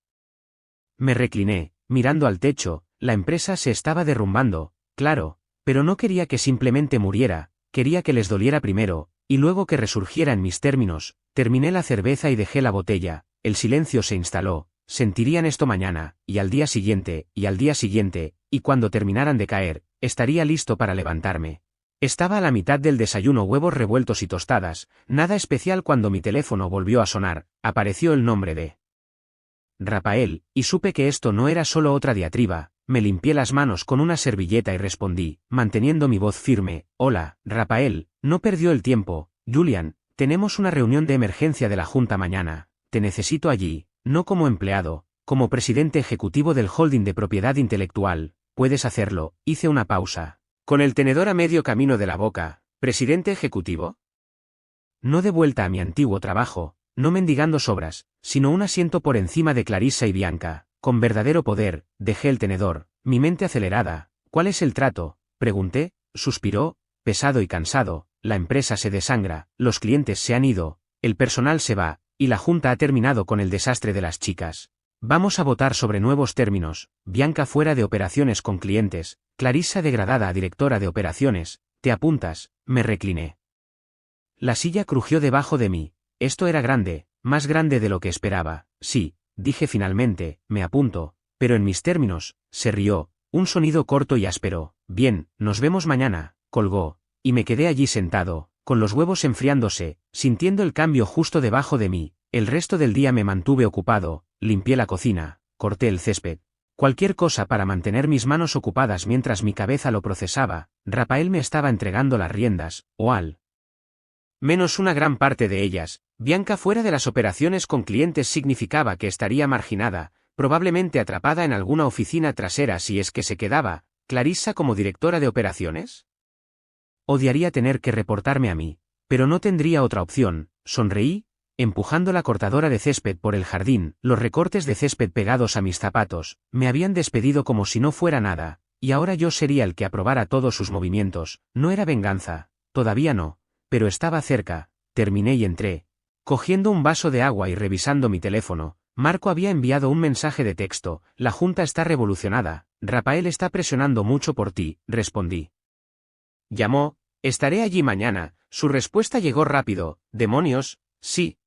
Me recliné, mirando al techo. La empresa se estaba derrumbando, claro, pero no quería que simplemente muriera, quería que les doliera primero, y luego que resurgiera en mis términos. Terminé la cerveza y dejé la botella. El silencio se instaló. Sentirían esto mañana, y al día siguiente, y al día siguiente, y cuando terminaran de caer, estaría listo para levantarme. Estaba a la mitad del desayuno, huevos revueltos y tostadas, nada especial cuando mi teléfono volvió a sonar. Apareció el nombre de Rafael, y supe que esto no era solo otra diatriba. Me limpié las manos con una servilleta y respondí, manteniendo mi voz firme. Hola, Rafael. No perdió el tiempo. Julian, tenemos una reunión de emergencia de la junta mañana. Te necesito allí, no como empleado, como presidente ejecutivo del holding de propiedad intelectual. Puedes hacerlo. Hice una pausa, con el tenedor a medio camino de la boca. ¿Presidente ejecutivo? No de vuelta a mi antiguo trabajo, no mendigando sobras, sino un asiento por encima de Clarissa y Bianca. Con verdadero poder. Dejé el tenedor, mi mente acelerada. ¿Cuál es el trato?, pregunté. Suspiró, pesado y cansado. La empresa se desangra, los clientes se han ido, el personal se va, y la junta ha terminado con el desastre de las chicas. Vamos a votar sobre nuevos términos. Bianca fuera de operaciones con clientes, Clarissa degradada a directora de operaciones. ¿Te apuntas? Me recliné. La silla crujió debajo de mí. Esto era grande, más grande de lo que esperaba. Sí, dije finalmente, me apunto, pero en mis términos. Se rió, un sonido corto y áspero. Bien, nos vemos mañana. Colgó, y me quedé allí sentado, con los huevos enfriándose, sintiendo el cambio justo debajo de mí. El resto del día me mantuve ocupado, limpié la cocina, corté el césped. Cualquier cosa para mantener mis manos ocupadas mientras mi cabeza lo procesaba. Rafael me estaba entregando las riendas, o al menos una gran parte de ellas. Bianca fuera de las operaciones con clientes significaba que estaría marginada, probablemente atrapada en alguna oficina trasera si es que se quedaba. ¿Clarissa como directora de operaciones? Odiaría tener que reportarme a mí, pero no tendría otra opción. Sonreí, empujando la cortadora de césped por el jardín. Los recortes de césped pegados a mis zapatos me habían despedido como si no fuera nada, y ahora yo sería el que aprobara todos sus movimientos. No era venganza, todavía no, pero estaba cerca. Terminé y entré, cogiendo un vaso de agua y revisando mi teléfono. Marco había enviado un mensaje de texto. La junta está revolucionada. Rafael está presionando mucho por ti, respondí. Llamó. Estaré allí mañana. Su respuesta llegó rápido. Demonios, sí.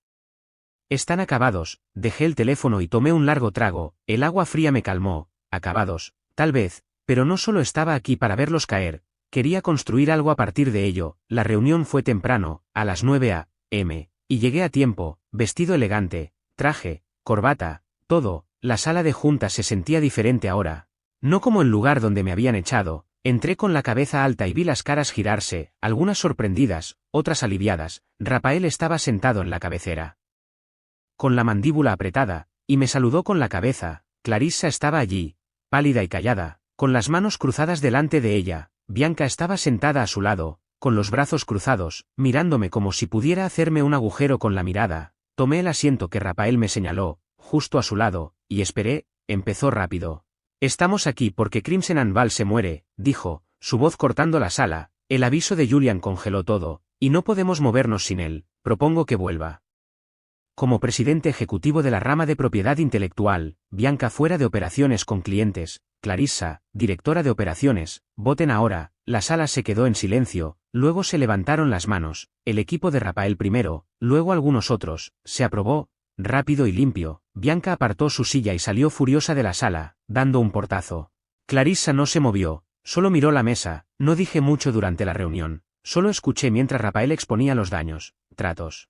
Están acabados. Dejé el teléfono y tomé un largo trago. El agua fría me calmó. Acabados, tal vez, pero no solo estaba aquí para verlos caer. Quería construir algo a partir de ello. La reunión fue temprano, a las 9 a.m., y llegué a tiempo, vestido elegante, traje, corbata, todo. La sala de juntas se sentía diferente ahora. No como el lugar donde me habían echado. Entré con la cabeza alta y vi las caras girarse, algunas sorprendidas, otras aliviadas. Rafael estaba sentado en la cabecera, con la mandíbula apretada, y me saludó con la cabeza. Clarissa estaba allí, pálida y callada, con las manos cruzadas delante de ella. Bianca estaba sentada a su lado, con los brazos cruzados, mirándome como si pudiera hacerme un agujero con la mirada. Tomé el asiento que Rafael me señaló, justo a su lado, y esperé. Empezó rápido. Estamos aquí porque Crimson and Val se muere, dijo, su voz cortando la sala. El aviso de Julian congeló todo, y no podemos movernos sin él. Propongo que vuelva como presidente ejecutivo de la rama de propiedad intelectual. Bianca fuera de operaciones con clientes, Clarissa, directora de operaciones. Voten ahora. La sala se quedó en silencio, luego se levantaron las manos, el equipo de Rafael primero, luego algunos otros. Se aprobó, rápido y limpio. Bianca apartó su silla y salió furiosa de la sala, dando un portazo. Clarissa no se movió, solo miró la mesa. No dije mucho durante la reunión, solo escuché mientras Rafael exponía los daños, tratos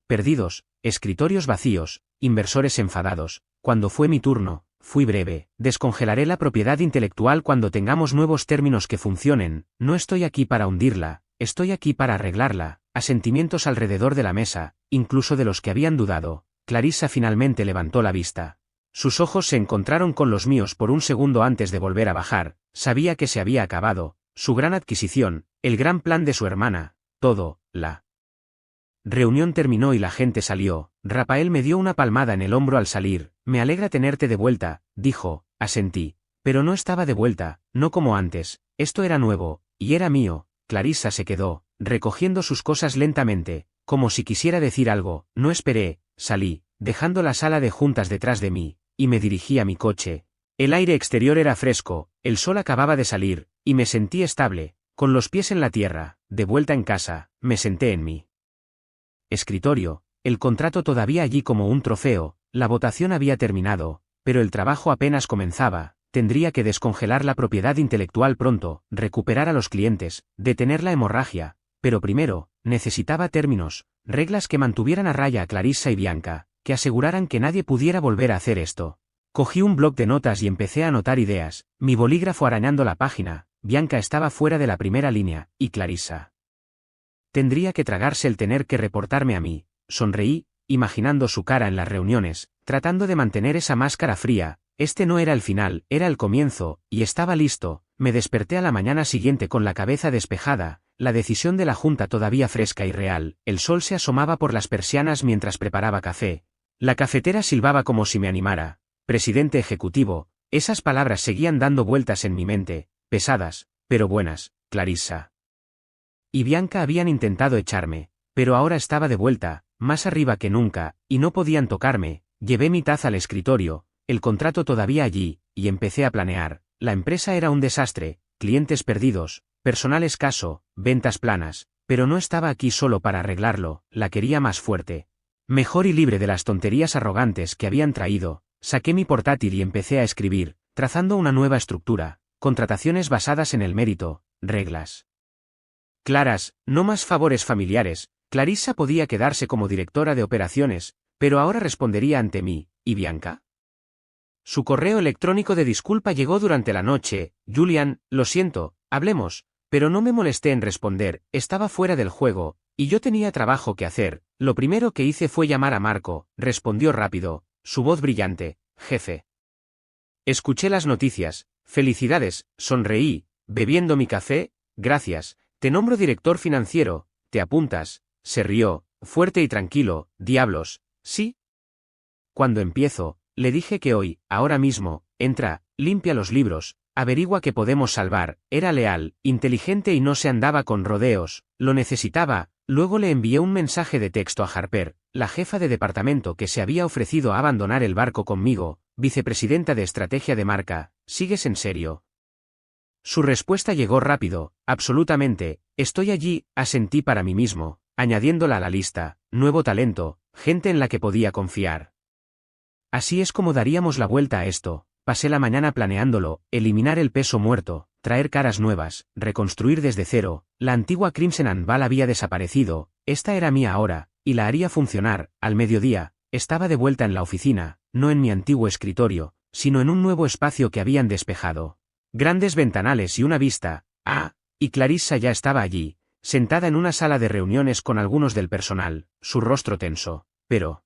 perdidos, escritorios vacíos, inversores enfadados. Cuando fue mi turno, fui breve. Descongelaré la propiedad intelectual cuando tengamos nuevos términos que funcionen. No estoy aquí para hundirla, estoy aquí para arreglarla. Asentimientos alrededor de la mesa, incluso de los que habían dudado. Clarissa finalmente levantó la vista. Sus ojos se encontraron con los míos por un segundo antes de volver a bajar. sabía que se había acabado, su gran adquisición, el gran plan de su hermana, todo, la reunión terminó y la gente salió. Rafael me dio una palmada en el hombro al salir. Me alegra tenerte de vuelta, dijo, asentí. Pero no estaba de vuelta, no como antes, esto era nuevo, y era mío. Clarissa se quedó, recogiendo sus cosas lentamente, como si quisiera decir algo. No esperé, salí, dejando la sala de juntas detrás de mí, y me dirigí a mi coche. El aire exterior era fresco, el sol acababa de salir, y me sentí estable, con los pies en la tierra. De vuelta en casa, me senté en mi escritorio, el contrato todavía allí como un trofeo. La votación había terminado, pero el trabajo apenas comenzaba. Tendría que descongelar la propiedad intelectual pronto, recuperar a los clientes, detener la hemorragia, pero primero, necesitaba términos, reglas que mantuvieran a raya a Clarissa y Bianca, que aseguraran que nadie pudiera volver a hacer esto. Cogí un bloc de notas y empecé a anotar ideas, mi bolígrafo arañando la página. Bianca estaba fuera de la primera línea, y Clarissa tendría que tragarse el tener que reportarme a mí. Sonreí, imaginando su cara en las reuniones, tratando de mantener esa máscara fría. Este no era el final, era el comienzo, y estaba listo. Me desperté a la mañana siguiente con la cabeza despejada, la decisión de la junta todavía fresca y real. El sol se asomaba por las persianas mientras preparaba café. La cafetera silbaba como si me animara. Presidente ejecutivo, esas palabras seguían dando vueltas en mi mente, pesadas, pero buenas. Clarissa y Bianca habían intentado echarme, pero ahora estaba de vuelta, más arriba que nunca, y no podían tocarme. Llevé mi taza al escritorio, el contrato todavía allí, y empecé a planear. La empresa era un desastre, clientes perdidos, personal escaso, ventas planas, pero no estaba aquí solo para arreglarlo, la quería más fuerte. Mejor y libre de las tonterías arrogantes que habían traído. Saqué mi portátil y empecé a escribir, trazando una nueva estructura, contrataciones basadas en el mérito, reglas claras, no más favores familiares. Clarissa podía quedarse como directora de operaciones, pero ahora respondería ante mí. ¿Y Bianca? Su correo electrónico de disculpa llegó durante la noche. Julian, lo siento, hablemos, pero no me molesté en responder, estaba fuera del juego, y yo tenía trabajo que hacer. Lo primero que hice fue llamar a Marco, respondió rápido, su voz brillante. Jefe. Escuché las noticias. Felicidades, sonreí, bebiendo mi café. Gracias. Te nombro director financiero, ¿te apuntas? Se rió, fuerte y tranquilo. Diablos, ¿sí? Cuando empiezo, le dije que hoy, ahora mismo, entra, limpia los libros, averigua qué podemos salvar. Era leal, inteligente y no se andaba con rodeos, lo necesitaba. Luego le envié un mensaje de texto a Harper, la jefa de departamento que se había ofrecido a abandonar el barco conmigo, vicepresidenta de estrategia de marca. ¿Sigues en serio? Su respuesta llegó rápido. Absolutamente, estoy allí, asentí para mí mismo, añadiéndola a la lista. Nuevo talento, gente en la que podía confiar. Así es como daríamos la vuelta a esto. Pasé la mañana planeándolo, eliminar el peso muerto, traer caras nuevas, reconstruir desde cero. La antigua Crimson and Val había desaparecido, esta era mía ahora, y la haría funcionar. Al mediodía, estaba de vuelta en la oficina, no en mi antiguo escritorio, sino en un nuevo espacio que habían despejado. Grandes ventanales y una vista. Y Clarissa ya estaba allí, sentada en una sala de reuniones con algunos del personal, su rostro tenso, pero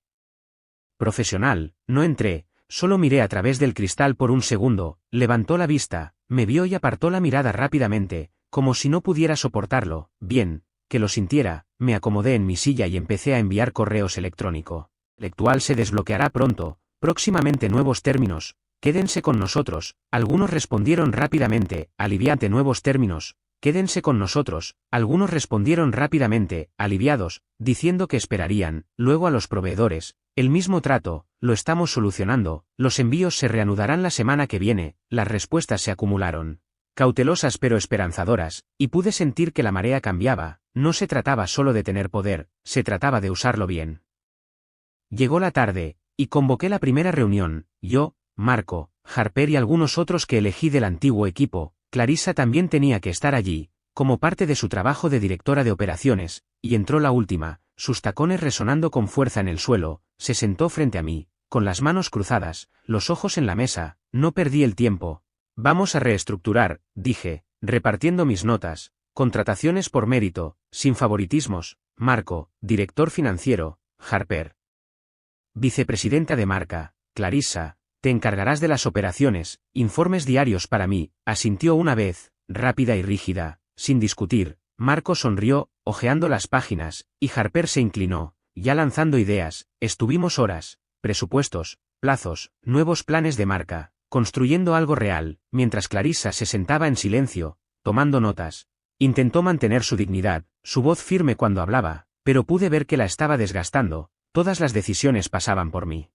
profesional. No entré, solo miré a través del cristal por un segundo. Levantó la vista, me vio y apartó la mirada rápidamente, como si no pudiera soportarlo. Bien, que lo sintiera. Me acomodé en mi silla y empecé a enviar correos electrónicos. El actual se desbloqueará pronto, próximamente nuevos términos. Quédense con nosotros. Algunos respondieron rápidamente, aliviante nuevos términos. Quédense con nosotros. Algunos respondieron rápidamente, aliviados, diciendo que esperarían. Luego a los proveedores, el mismo trato, lo estamos solucionando. Los envíos se reanudarán la semana que viene. Las respuestas se acumularon, cautelosas pero esperanzadoras, y pude sentir que la marea cambiaba. No se trataba solo de tener poder, se trataba de usarlo bien. Llegó la tarde, y convoqué la primera reunión. Yo, Marco, Harper y algunos otros que elegí del antiguo equipo. Clarissa también tenía que estar allí, como parte de su trabajo de directora de operaciones, y entró la última, sus tacones resonando con fuerza en el suelo. Se sentó frente a mí, con las manos cruzadas, los ojos en la mesa. No perdí el tiempo. Vamos a reestructurar, dije, repartiendo mis notas. Contrataciones por mérito, sin favoritismos. Marco, director financiero. Harper, vicepresidenta de marca. Clarissa, Te encargarás de las operaciones, informes diarios para mí, asintió una vez, rápida y rígida, sin discutir. Marco sonrió, hojeando las páginas, y Harper se inclinó, ya lanzando ideas. Estuvimos horas, presupuestos, plazos, nuevos planes de marca, construyendo algo real, mientras Clarissa se sentaba en silencio, tomando notas. Intentó mantener su dignidad, su voz firme cuando hablaba, pero pude ver que la estaba desgastando. Todas las decisiones pasaban por mí.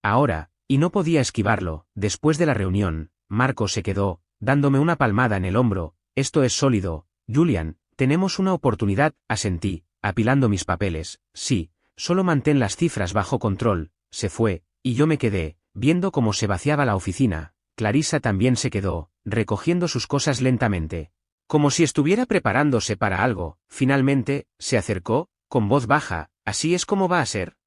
Ahora, y no podía esquivarlo, después de la reunión, Marco se quedó, dándome una palmada en el hombro. Esto es sólido, Julian, tenemos una oportunidad, asentí, apilando mis papeles. Sí, solo mantén las cifras bajo control. Se fue, y yo me quedé, viendo cómo se vaciaba la oficina. Clarissa también se quedó, recogiendo sus cosas lentamente, como si estuviera preparándose para algo. Finalmente, se acercó, con voz baja. ¿Así es como va a ser?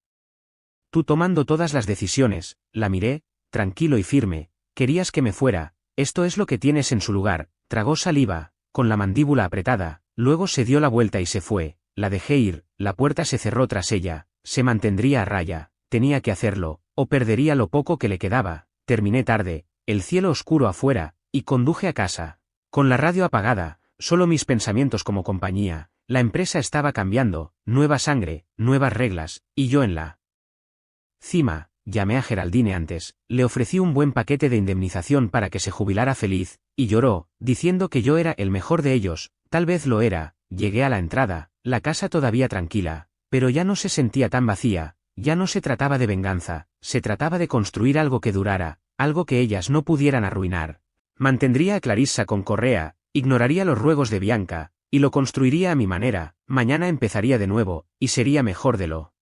Tú tomando todas las decisiones. La miré, tranquilo y firme. Querías que me fuera. Esto es lo que tienes en su lugar. Tragó saliva, con la mandíbula apretada, luego se dio la vuelta y se fue. La dejé ir, la puerta se cerró tras ella. Se mantendría a raya, tenía que hacerlo, o perdería lo poco que le quedaba. Terminé tarde, el cielo oscuro afuera, y conduje a casa. Con la radio apagada, solo mis pensamientos como compañía. La empresa estaba cambiando, nueva sangre, nuevas reglas, y yo en la cima. Llamé a Geraldine antes, le ofrecí un buen paquete de indemnización para que se jubilara feliz, y lloró, diciendo que yo era el mejor de ellos. Tal vez lo era. Llegué a la entrada, la casa todavía tranquila, pero ya no se sentía tan vacía. Ya no se trataba de venganza, se trataba de construir algo que durara, algo que ellas no pudieran arruinar. Mantendría a Clarissa con Correa, ignoraría los ruegos de Bianca, y lo construiría a mi manera. Mañana empezaría de nuevo, y sería mejor de lo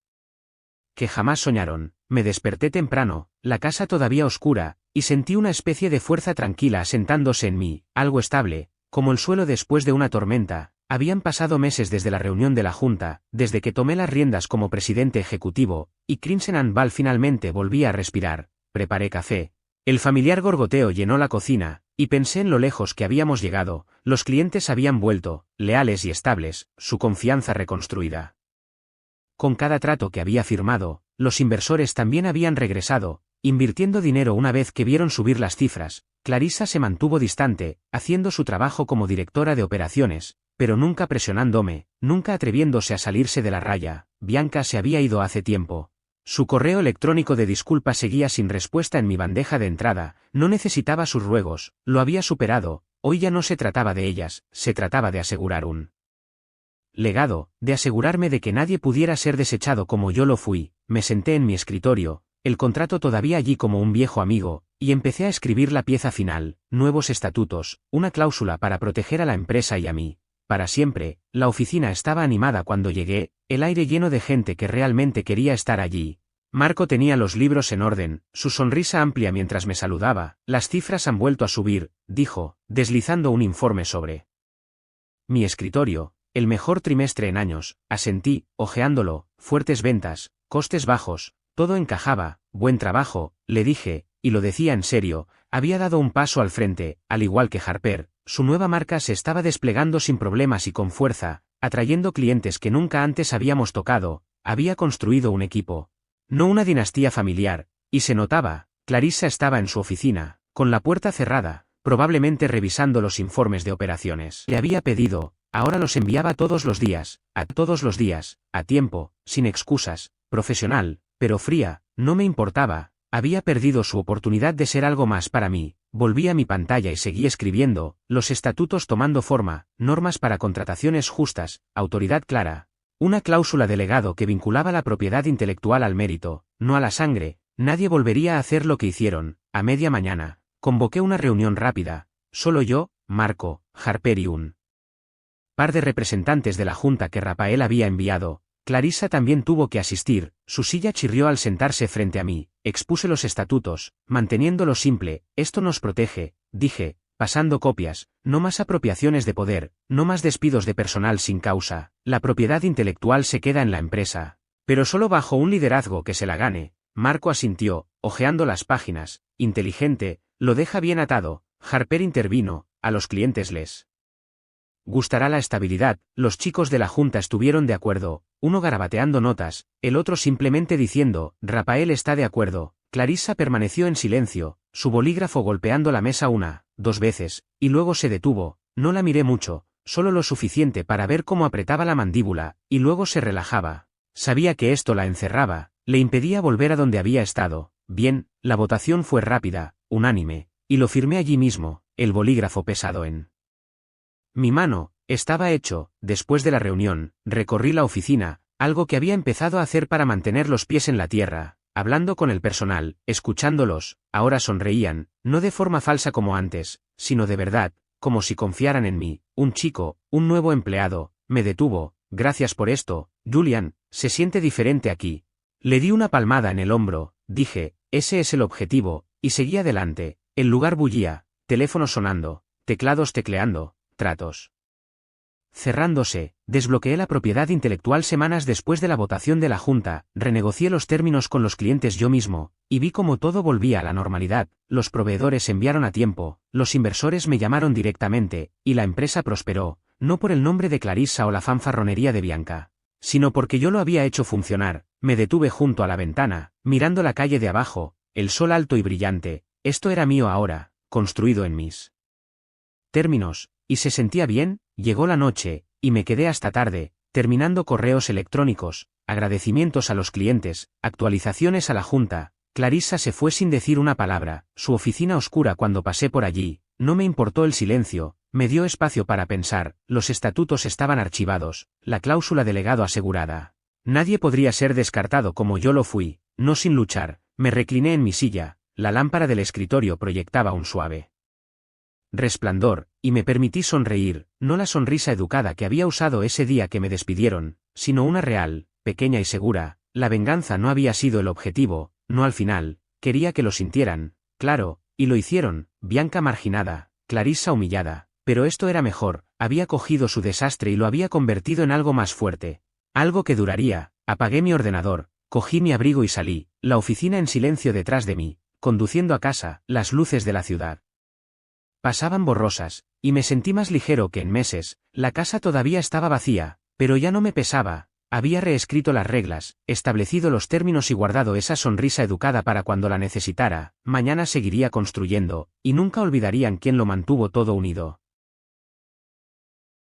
que jamás soñaron. Me desperté temprano, la casa todavía oscura, y sentí una especie de fuerza tranquila asentándose en mí, algo estable, como el suelo después de una tormenta. Habían pasado meses desde la reunión de la Junta, desde que tomé las riendas como presidente ejecutivo, y Crimson Ball finalmente volvía a respirar. Preparé café. El familiar gorgoteo llenó la cocina, y pensé en lo lejos que habíamos llegado. Los clientes habían vuelto, leales y estables, su confianza reconstruida. Con cada trato que había firmado, los inversores también habían regresado, invirtiendo dinero una vez que vieron subir las cifras. Clarissa se mantuvo distante, haciendo su trabajo como directora de operaciones, pero nunca presionándome, nunca atreviéndose a salirse de la raya. Bianca se había ido hace tiempo. Su correo electrónico de disculpa seguía sin respuesta en mi bandeja de entrada. No necesitaba sus ruegos, lo había superado. Hoy ya no se trataba de ellas, se trataba de asegurar un legado, de asegurarme de que nadie pudiera ser desechado como yo lo fui. Me senté en mi escritorio, el contrato todavía allí como un viejo amigo, y empecé a escribir la pieza final. Nuevos estatutos, una cláusula para proteger a la empresa y a mí. Para siempre. La oficina estaba animada cuando llegué, el aire lleno de gente que realmente quería estar allí. Marco tenía los libros en orden, su sonrisa amplia mientras me saludaba. Las cifras han vuelto a subir, dijo, deslizando un informe sobre mi escritorio. El mejor trimestre en años, asentí, hojeándolo. Fuertes ventas, costes bajos, todo encajaba. Buen trabajo, le dije, y lo decía en serio. Había dado un paso al frente, al igual que Harper. Su nueva marca se estaba desplegando sin problemas y con fuerza, atrayendo clientes que nunca antes habíamos tocado. Había construido un equipo, no una dinastía familiar, y se notaba. Clarissa estaba en su oficina, con la puerta cerrada, probablemente revisando los informes de operaciones. Le había pedido, ahora los enviaba todos los días, a tiempo, sin excusas, profesional, pero fría. No me importaba. Había perdido su oportunidad de ser algo más para mí. Volví a mi pantalla y seguí escribiendo, los estatutos tomando forma, normas para contrataciones justas, autoridad clara. Una cláusula de legado que vinculaba la propiedad intelectual al mérito, no a la sangre. Nadie volvería a hacer lo que hicieron. A media mañana, convoqué una reunión rápida. Solo yo, Marco, Harper y un par de representantes de la Junta que Rafael había enviado. Clarissa también tuvo que asistir. Su silla chirrió al sentarse frente a mí. Expuse los estatutos, manteniéndolo simple. Esto nos protege, dije, pasando copias. No más apropiaciones de poder, no más despidos de personal sin causa. La propiedad intelectual se queda en la empresa, pero solo bajo un liderazgo que se la gane. Marco asintió, hojeando las páginas. Inteligente, lo deja bien atado. Harper intervino, a los clientes les gustará la estabilidad. Los chicos de la Junta estuvieron de acuerdo, uno garabateando notas, el otro simplemente diciendo, Rafael está de acuerdo. Clarissa permaneció en silencio, su bolígrafo golpeando la mesa 1, 2 veces, y luego se detuvo. No la miré mucho, solo lo suficiente para ver cómo apretaba la mandíbula, y luego se relajaba. Sabía que esto la encerraba, le impedía volver a donde había estado. Bien, la votación fue rápida, unánime, y lo firmé allí mismo, el bolígrafo pesado en mi mano. Estaba hecho. Después de la reunión, recorrí la oficina, algo que había empezado a hacer para mantener los pies en la tierra, hablando con el personal, escuchándolos. Ahora sonreían, no de forma falsa como antes, sino de verdad, como si confiaran en mí. Un chico, un nuevo empleado, me detuvo. Gracias por esto, Julian, se siente diferente aquí. Le di una palmada en el hombro, dije, ese es el objetivo, y seguí adelante. El lugar bullía, teléfonos sonando, teclados tecleando, tratos cerrándose. Desbloqueé la propiedad intelectual semanas después de la votación de la Junta, renegocié los términos con los clientes yo mismo, y vi cómo todo volvía a la normalidad. Los proveedores enviaron a tiempo, los inversores me llamaron directamente, y la empresa prosperó, no por el nombre de Clarissa o la fanfarronería de Bianca, sino porque yo lo había hecho funcionar. Me detuve junto a la ventana, mirando la calle de abajo, el sol alto y brillante. Esto era mío ahora, construido en mis términos, y se sentía bien. Llegó la noche, y me quedé hasta tarde, terminando correos electrónicos, agradecimientos a los clientes, actualizaciones a la Junta. Clarissa se fue sin decir una palabra. Su oficina oscura cuando pasé por allí, no me importó el silencio, me dio espacio para pensar. Los estatutos estaban archivados, la cláusula de legado asegurada. Nadie podría ser descartado como yo lo fui. No sin luchar, me recliné en mi silla, la lámpara del escritorio proyectaba un suave resplandor, y me permití sonreír, no la sonrisa educada que había usado ese día que me despidieron, sino una real, pequeña y segura. La venganza no había sido el objetivo, no al final, quería que lo sintieran, claro, y lo hicieron. Bianca marginada, Clarissa humillada, pero esto era mejor. Había cogido su desastre y lo había convertido en algo más fuerte, algo que duraría. Apagué mi ordenador, cogí mi abrigo y salí, la oficina en silencio detrás de mí, conduciendo a casa. Las luces de la ciudad pasaban borrosas, y me sentí más ligero que en meses. La casa todavía estaba vacía, pero ya no me pesaba. Había reescrito las reglas, establecido los términos y guardado esa sonrisa educada para cuando la necesitara. Mañana seguiría construyendo, y nunca olvidarían quién lo mantuvo todo unido.